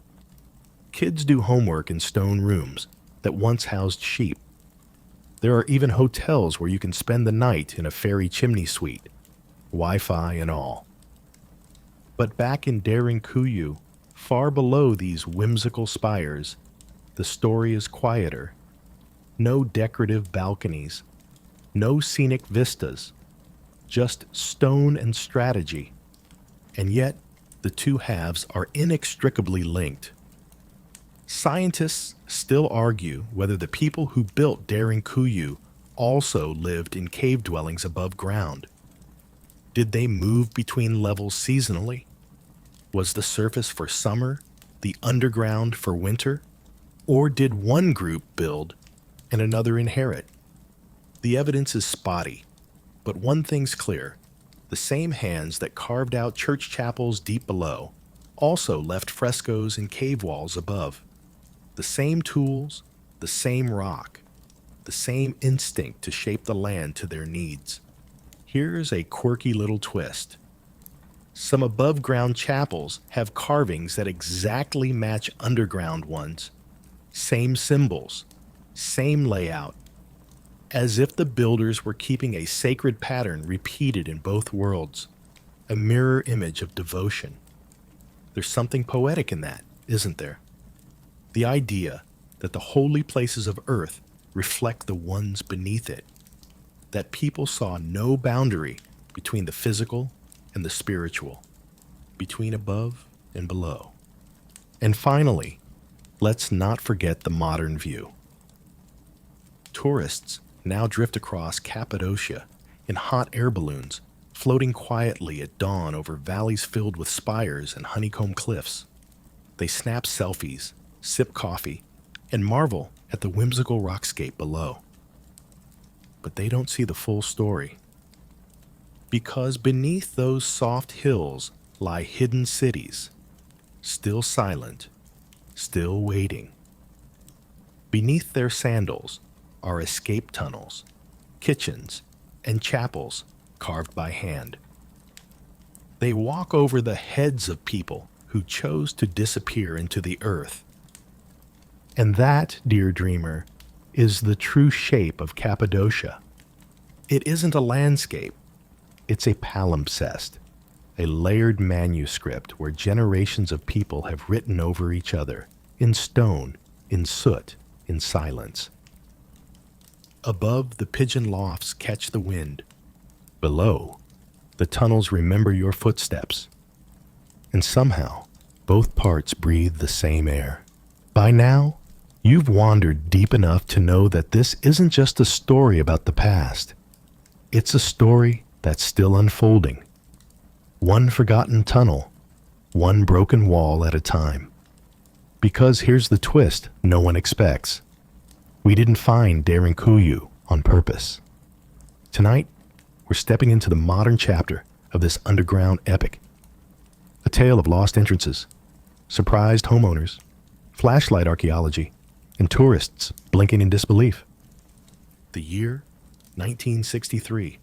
Kids do homework in stone rooms that once housed sheep. There are even hotels where you can spend the night in a fairy chimney suite, Wi-Fi and all. But back in Derinkuyu, far below these whimsical spires, the story is quieter. No decorative balconies, no scenic vistas, just stone and strategy. And yet, the two halves are inextricably linked. Scientists still argue whether the people who built Derinkuyu also lived in cave dwellings above ground. Did they move between levels seasonally? Was the surface for summer, the underground for winter? Or did one group build and another inherit? The evidence is spotty, but one thing's clear. The same hands that carved out church chapels deep below also left frescoes and cave walls above. The same tools, the same rock, the same instinct to shape the land to their needs. Here's a quirky little twist. Some above-ground chapels have carvings that exactly match underground ones. Same symbols, same layout, as if the builders were keeping a sacred pattern repeated in both worlds, a mirror image of devotion. There's something poetic in that, isn't there? The idea that the holy places of earth reflect the ones beneath it, that people saw no boundary between the physical and the spiritual, between above and below. And finally, let's not forget the modern view. Tourists now drift across Cappadocia in hot air balloons, floating quietly at dawn over valleys filled with spires and honeycomb cliffs. They snap selfies, sip coffee, and marvel at the whimsical rockscape below. But they don't see the full story. Because beneath those soft hills lie hidden cities, still silent, still waiting. Beneath their sandals are escape tunnels, kitchens, and chapels carved by hand. They walk over the heads of people who chose to disappear into the earth. And that, dear dreamer, is the true shape of Cappadocia. It isn't a landscape, it's a palimpsest, a layered manuscript where generations of people have written over each other, in stone, in soot, in silence. Above, the pigeon lofts catch the wind. Below, the tunnels remember your footsteps. And somehow, both parts breathe the same air. By now, you've wandered deep enough to know that this isn't just a story about the past. It's a story that's still unfolding. One forgotten tunnel, one broken wall at a time. Because here's the twist no one expects. We didn't find Derinkuyu on purpose. Tonight, we're stepping into the modern chapter of this underground epic. A tale of lost entrances, surprised homeowners, flashlight archaeology, and tourists blinking in disbelief. The year, 1963.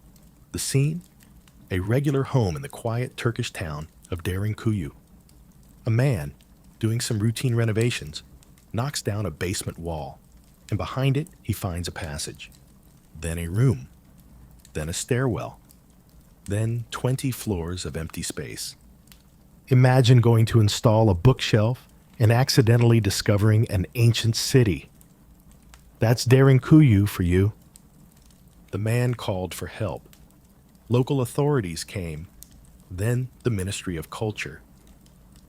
The scene, a regular home in the quiet Turkish town of Derinkuyu. A man, doing some routine renovations, knocks down a basement wall, and behind it he finds a passage, then a room, then a stairwell, then 20 floors of empty space. Imagine going to install a bookshelf and accidentally discovering an ancient city. That's Derinkuyu for you. The man called for help. Local authorities came, then the Ministry of Culture.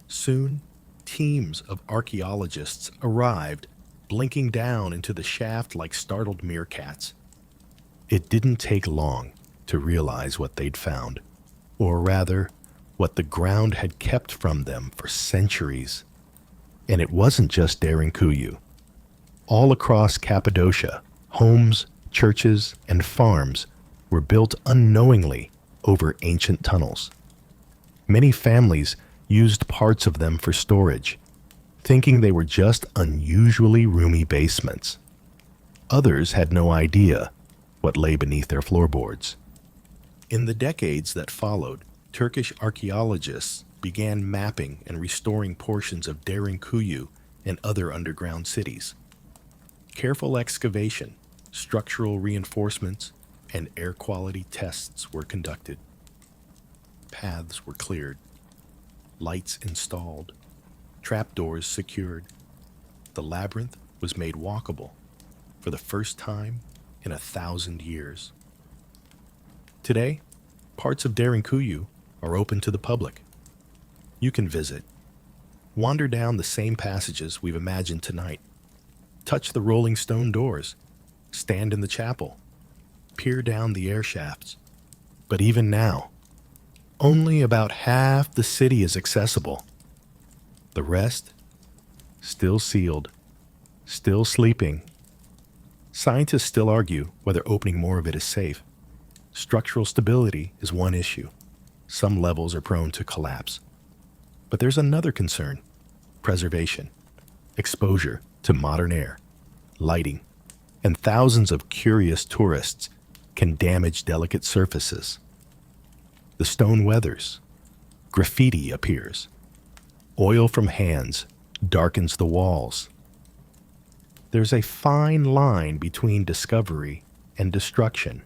Soon, teams of archaeologists arrived, blinking down into the shaft like startled meerkats. It didn't take long to realize what they'd found, or rather, what the ground had kept from them for centuries. And it wasn't just Derinkuyu. All across Cappadocia, homes, churches, and farms were built unknowingly over ancient tunnels. Many families used parts of them for storage, thinking they were just unusually roomy basements. Others had no idea what lay beneath their floorboards. In the decades that followed, Turkish archaeologists began mapping and restoring portions of Derinkuyu and other underground cities. Careful excavation, structural reinforcements, and air quality tests were conducted. Paths were cleared, lights installed, trapdoors secured. The labyrinth was made walkable for the first time in 1,000 years. Today, parts of Derinkuyu are open to the public. You can visit, wander down the same passages we've imagined tonight, touch the rolling stone doors, stand in the chapel, peer down the air shafts. But even now, only about half the city is accessible. The rest, still sealed, still sleeping. Scientists still argue whether opening more of it is safe. Structural stability is one issue. Some levels are prone to collapse. But there's another concern: preservation, exposure to modern air, lighting, and thousands of curious tourists can damage delicate surfaces. The stone weathers, graffiti appears, oil from hands darkens the walls. There's a fine line between discovery and destruction.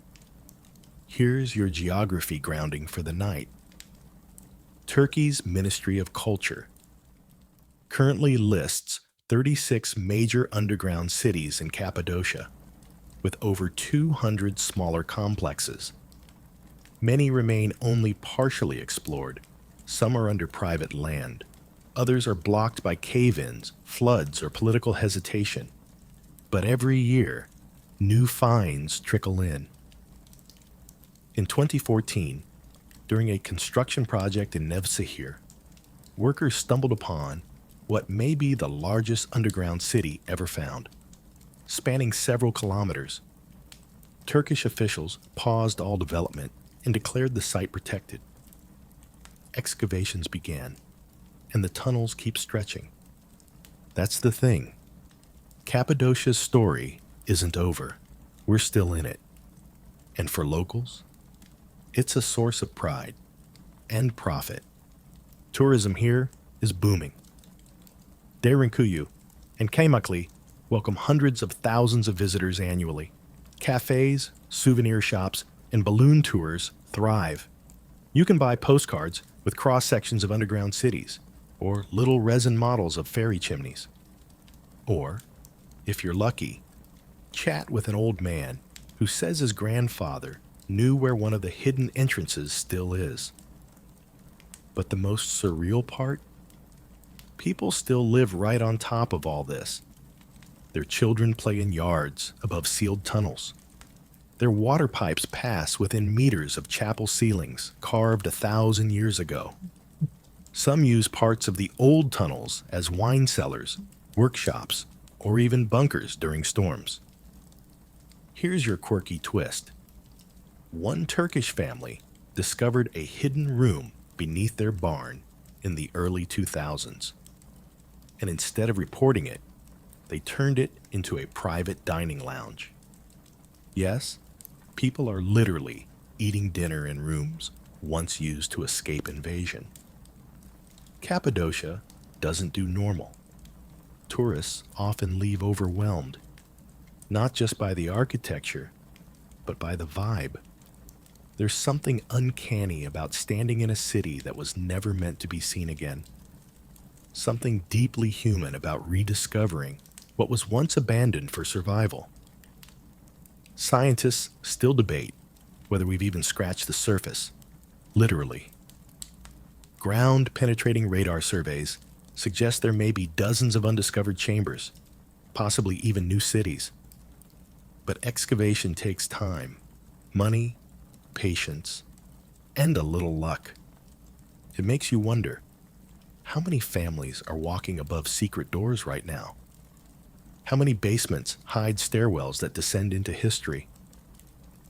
Here's your geography grounding for the night. Turkey's Ministry of Culture currently lists 36 major underground cities in Cappadocia, with over 200 smaller complexes. Many remain only partially explored. Some are under private land. Others are blocked by cave-ins, floods, or political hesitation. But every year, new finds trickle in. In 2014, during a construction project in Nevşehir, workers stumbled upon what may be the largest underground city ever found, spanning several kilometers. Turkish officials paused all development and declared the site protected. Excavations began, and the tunnels keep stretching. That's the thing. Cappadocia's story isn't over. We're still in it. And for locals, it's a source of pride and profit. Tourism here is booming. Derinkuyu and Kaymakli welcome hundreds of thousands of visitors annually. Cafes, souvenir shops, and balloon tours thrive. You can buy postcards with cross-sections of underground cities, or little resin models of fairy chimneys. Or, if you're lucky, chat with an old man who says his grandfather knew where one of the hidden entrances still is. But the most surreal part? People still live right on top of all this. Their children play in yards above sealed tunnels. Their water pipes pass within meters of chapel ceilings carved 1,000 years ago. Some use parts of the old tunnels as wine cellars, workshops, or even bunkers during storms. Here's your quirky twist. One Turkish family discovered a hidden room beneath their barn in the early 2000s. And instead of reporting it, they turned it into a private dining lounge. Yes, people are literally eating dinner in rooms once used to escape invasion. Cappadocia doesn't do normal. Tourists often leave overwhelmed, not just by the architecture, but by the vibe. There's something uncanny about standing in a city that was never meant to be seen again. Something deeply human about rediscovering what was once abandoned for survival. Scientists still debate whether we've even scratched the surface, literally. Ground-penetrating radar surveys suggest there may be dozens of undiscovered chambers, possibly even new cities. But excavation takes time, money, patience, and a little luck. It makes you wonder, how many families are walking above secret doors right now? How many basements hide stairwells that descend into history?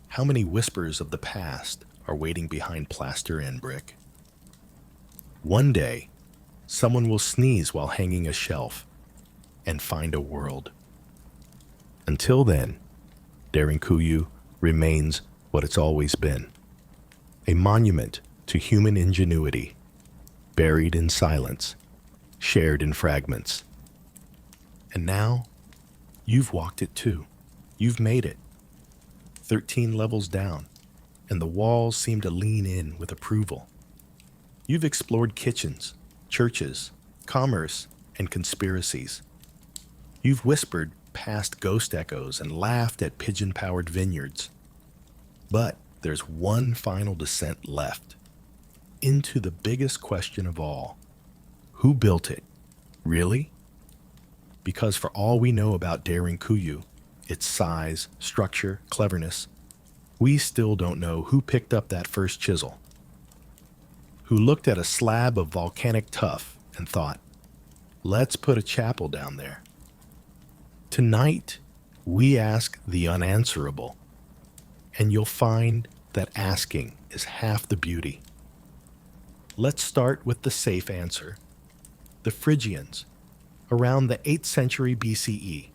How many whispers of the past are waiting behind plaster and brick? One day, someone will sneeze while hanging a shelf and find a world. Until then, Derinkuyu remains what it's always been, a monument to human ingenuity, buried in silence, shared in fragments. And now, you've walked it too. You've made it. 13 levels down, and the walls seem to lean in with approval. You've explored kitchens, churches, commerce, and conspiracies. You've whispered past ghost echoes and laughed at pigeon-powered vineyards. But there's one final descent left, into the biggest question of all. Who built it? Really? Because for all we know about Derinkuyu, its size, structure, cleverness, we still don't know who picked up that first chisel, who looked at a slab of volcanic tuff and thought, let's put a chapel down there. Tonight, we ask the unanswerable, and you'll find that asking is half the beauty. Let's start with the safe answer. The Phrygians, around the 8th century BCE,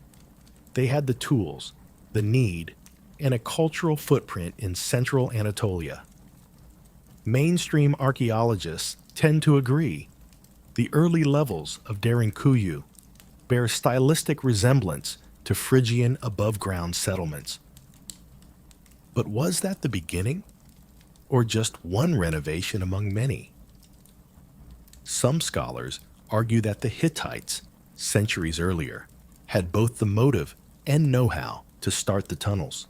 they had the tools, the need, and a cultural footprint in central Anatolia. Mainstream archaeologists tend to agree the early levels of Derinkuyu bear stylistic resemblance to Phrygian above-ground settlements. But was that the beginning, or just one renovation among many? Some scholars argue that the Hittites, centuries earlier, had both the motive and know-how to start the tunnels.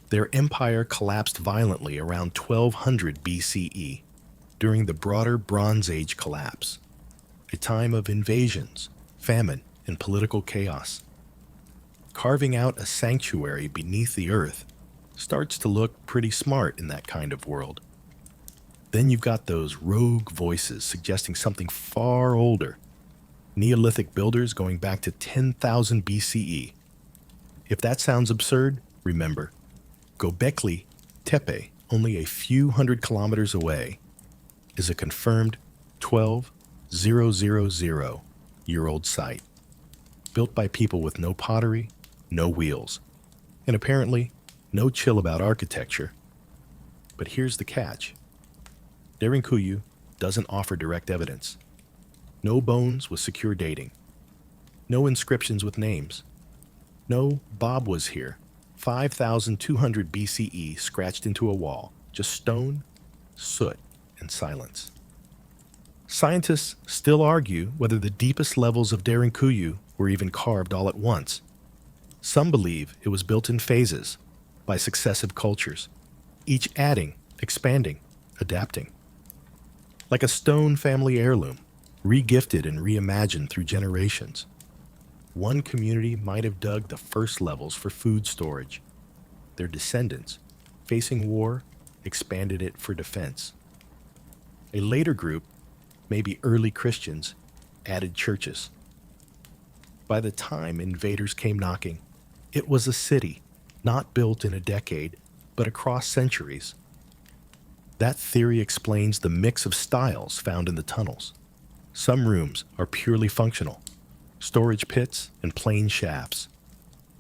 Their empire collapsed violently around 1200 BCE during the broader Bronze Age collapse, a time of invasions, famine, and political chaos. Carving out a sanctuary beneath the earth starts to look pretty smart in that kind of world. Then you've got those rogue voices suggesting something far older, Neolithic builders going back to 10,000 BCE. If that sounds absurd, remember, Göbekli Tepe, only a few hundred kilometers away, is a confirmed 12,000-year-old site, built by people with no pottery, no wheels, and apparently no chill about architecture. But here's the catch. Derinkuyu doesn't offer direct evidence. No bones with secure dating. No inscriptions with names. No Bob was here, 5,200 BCE scratched into a wall, just stone, soot, and silence. Scientists still argue whether the deepest levels of Derinkuyu were even carved all at once. Some believe it was built in phases by successive cultures, each adding, expanding, adapting. Like a stone family heirloom, regifted and reimagined through generations. One community might have dug the first levels for food storage. Their descendants, facing war, expanded it for defense. A later group, maybe early Christians, added churches. By the time invaders came knocking, it was a city, not built in a decade, but across centuries. That theory explains the mix of styles found in the tunnels. Some rooms are purely functional, storage pits and plain shafts.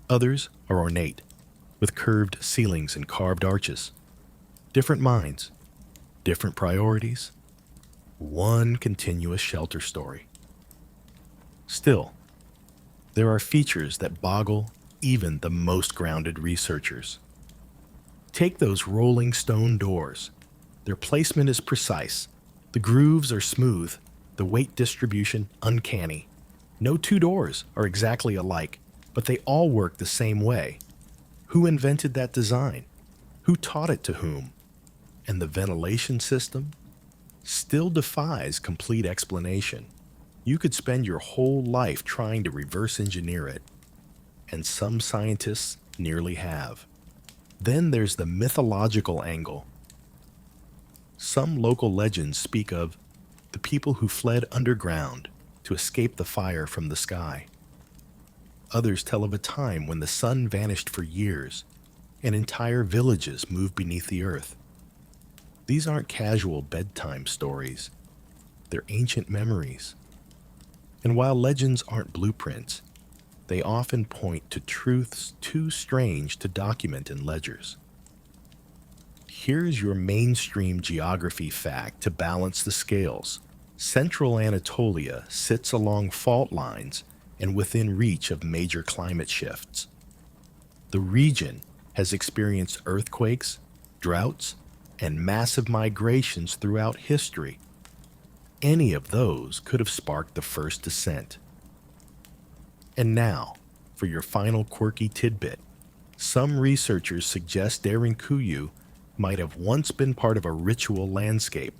Others are ornate, with curved ceilings and carved arches. Different minds, different priorities, one continuous shelter story. Still, there are features that boggle even the most grounded researchers. Take those rolling stone doors. Their placement is precise. The grooves are smooth, the weight distribution uncanny. No two doors are exactly alike, but they all work the same way. Who invented that design? Who taught it to whom? And the ventilation system still defies complete explanation. You could spend your whole life trying to reverse engineer it, and some scientists nearly have. Then there's the mythological angle. Some local legends speak of the people who fled underground to escape the fire from the sky. Others tell of a time when the sun vanished for years and entire villages moved beneath the earth. These aren't casual bedtime stories. They're ancient memories. And while legends aren't blueprints, they often point to truths too strange to document in ledgers. Here's your mainstream geography fact to balance the scales. Central Anatolia sits along fault lines and within reach of major climate shifts. The region has experienced earthquakes, droughts, and massive migrations throughout history. Any of those could have sparked the first descent. And now, for your final quirky tidbit. Some researchers suggest Derinkuyu might have once been part of a ritual landscape,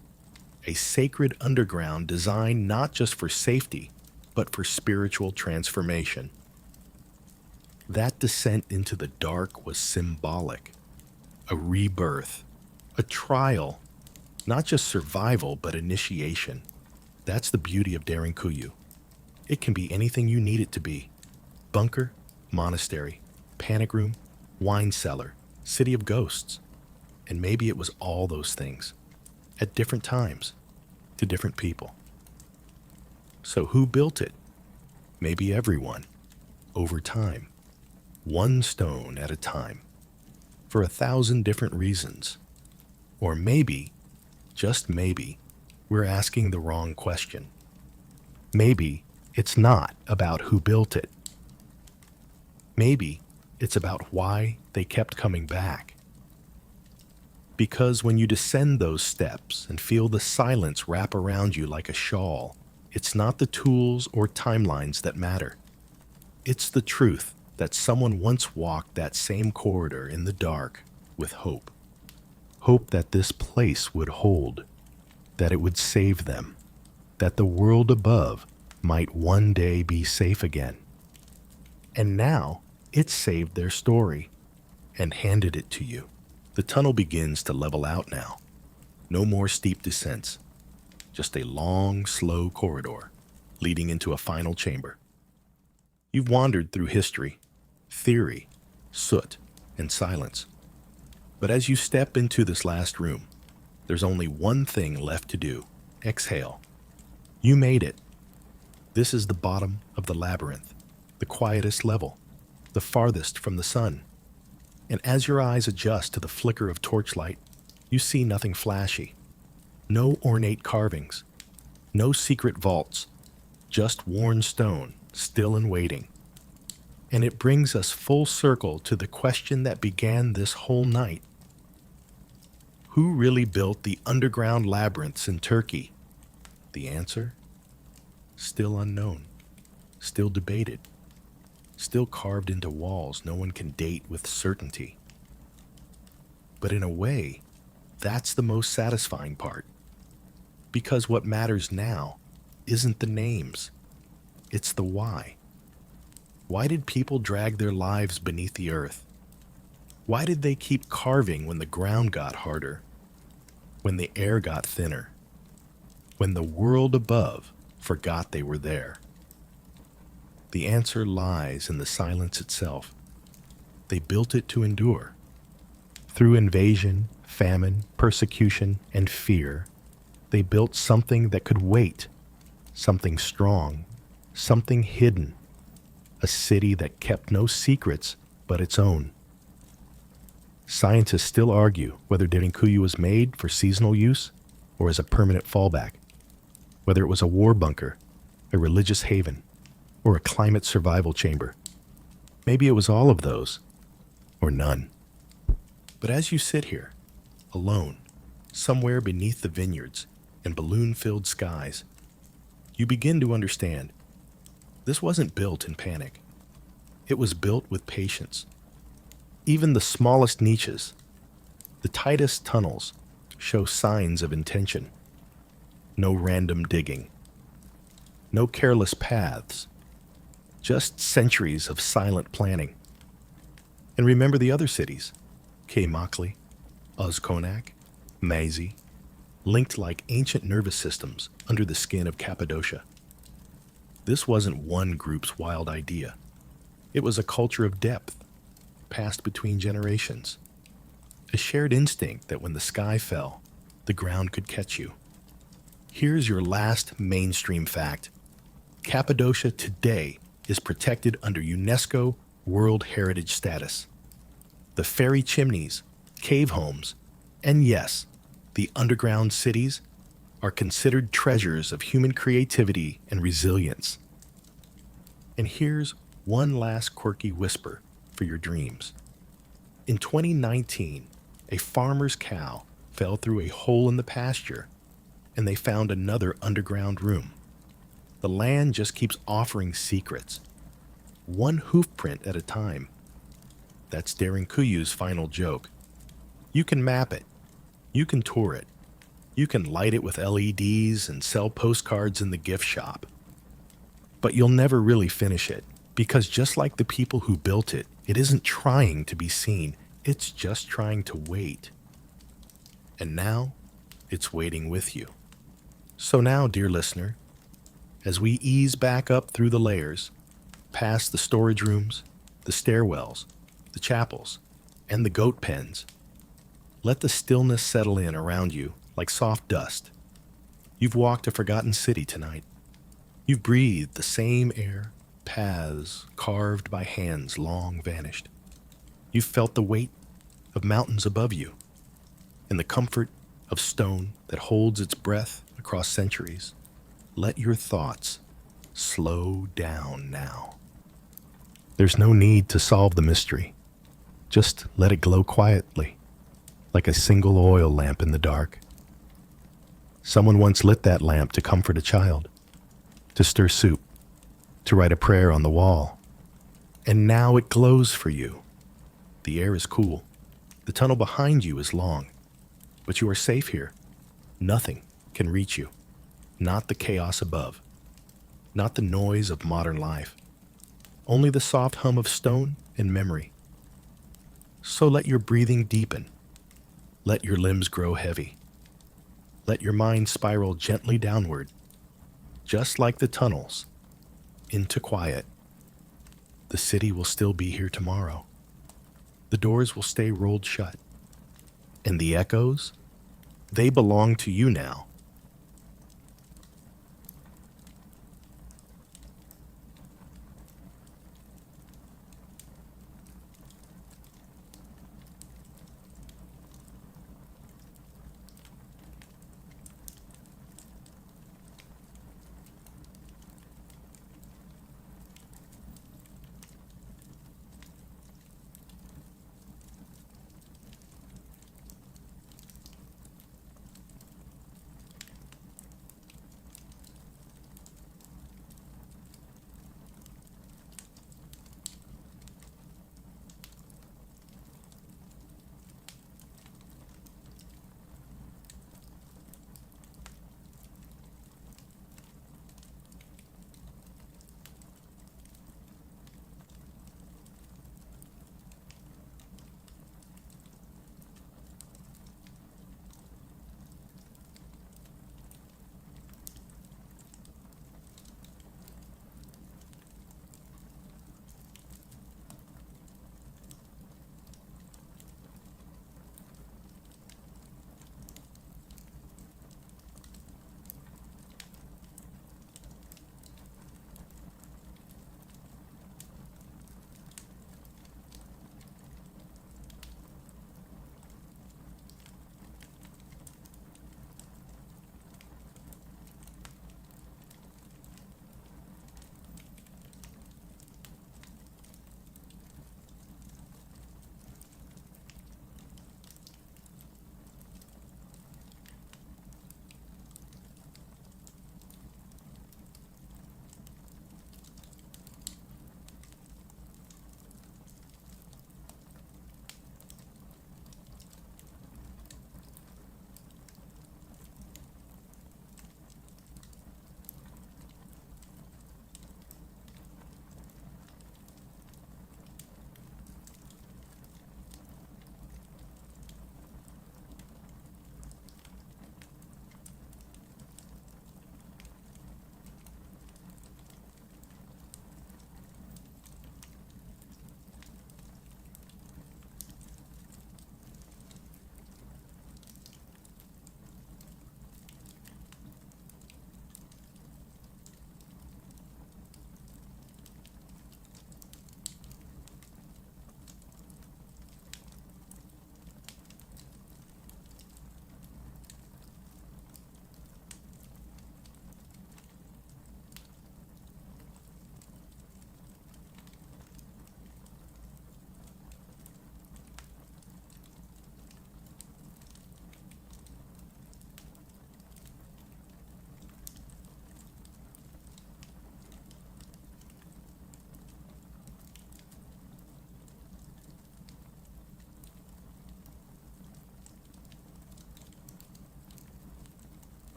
a sacred underground designed not just for safety, but for spiritual transformation. That descent into the dark was symbolic, a rebirth, a trial, not just survival, but initiation. That's the beauty of Derinkuyu. It can be anything you need it to be. Bunker, monastery, panic room, wine cellar, city of ghosts. And maybe it was all those things, at different times, to different people. So who built it? Maybe everyone, over time, one stone at a time, for 1,000 different reasons. Or maybe, just maybe, we're asking the wrong question. Maybe it's not about who built it. Maybe it's about why they kept coming back. Because when you descend those steps and feel the silence wrap around you like a shawl, it's not the tools or timelines that matter. It's the truth that someone once walked that same corridor in the dark with hope. Hope that this place would hold, that it would save them. that the world above might one day be safe again. And now it's saved their story and handed it to you. The tunnel begins to level out now. No more steep descents, just a long, slow corridor leading into a final chamber. You've wandered through history, theory, soot, and silence. But as you step into this last room, there's only one thing left to do. Exhale. You made it. This is the bottom of the labyrinth, the quietest level, the farthest from the sun. And as your eyes adjust to the flicker of torchlight, you see nothing flashy. No ornate carvings, no secret vaults, just worn stone, still and waiting. And it brings us full circle to the question that began this whole night. Who really built the underground labyrinths in Turkey? The answer? Still unknown, still debated, still carved into walls no one can date with certainty. But in a way, that's the most satisfying part. Because what matters now isn't the names, it's the why. Why did people drag their lives beneath the earth? Why did they keep carving when the ground got harder, when the air got thinner, when the world above forgot they were there? The answer lies in the silence itself. They built it to endure. Through invasion, famine, persecution, and fear, they built something that could wait, something strong, something hidden, a city that kept no secrets but its own. Scientists still argue whether Derinkuyu was made for seasonal use or as a permanent fallback, whether it was a war bunker, a religious haven, or a climate survival chamber. Maybe it was all of those, or none. But as you sit here, alone, somewhere beneath the vineyards and balloon-filled skies, you begin to understand. This wasn't built in panic. It was built with patience. Even the smallest niches, the tightest tunnels, show signs of intention. No random digging. No careless paths. Just centuries of silent planning. And remember the other cities, Kaymakli, Uzkonak, Mazi, linked like ancient nervous systems under the skin of Cappadocia. This wasn't one group's wild idea. It was a culture of depth, passed between generations. A shared instinct that when the sky fell, the ground could catch you. Here's your last mainstream fact. Cappadocia today is protected under UNESCO World Heritage status. The fairy chimneys, cave homes, and yes, the underground cities are considered treasures of human creativity and resilience. And here's one last quirky whisper for your dreams. In 2019, a farmer's cow fell through a hole in the pasture, and they found another underground room. The land just keeps offering secrets, one hoof print at a time. That's Derinkuyu's final joke. You can map it, you can tour it, you can light it with LEDs and sell postcards in the gift shop. But you'll never really finish it, because just like the people who built it, it isn't trying to be seen, it's just trying to wait. And now, it's waiting with you. So now, dear listener, as we ease back up through the layers, past the storage rooms, the stairwells, the chapels, and the goat pens, let the stillness settle in around you like soft dust. You've walked a forgotten city tonight. You've breathed the same air, paths carved by hands long vanished. You've felt the weight of mountains above you and the comfort of stone that holds its breath across centuries. Let your thoughts slow down now. There's no need to solve the mystery. Just let it glow quietly, like a single oil lamp in the dark. Someone once lit that lamp to comfort a child, to stir soup, to write a prayer on the wall. And now it glows for you. The air is cool. The tunnel behind you is long. But you are safe here. Nothing can reach you. not the chaos above, not the noise of modern life, only the soft hum of stone and memory. So let your breathing deepen, let your limbs grow heavy, let your mind spiral gently downward, just like the tunnels, into quiet. The city will still be here tomorrow. The doors will stay rolled shut. And the echoes, they belong to you now.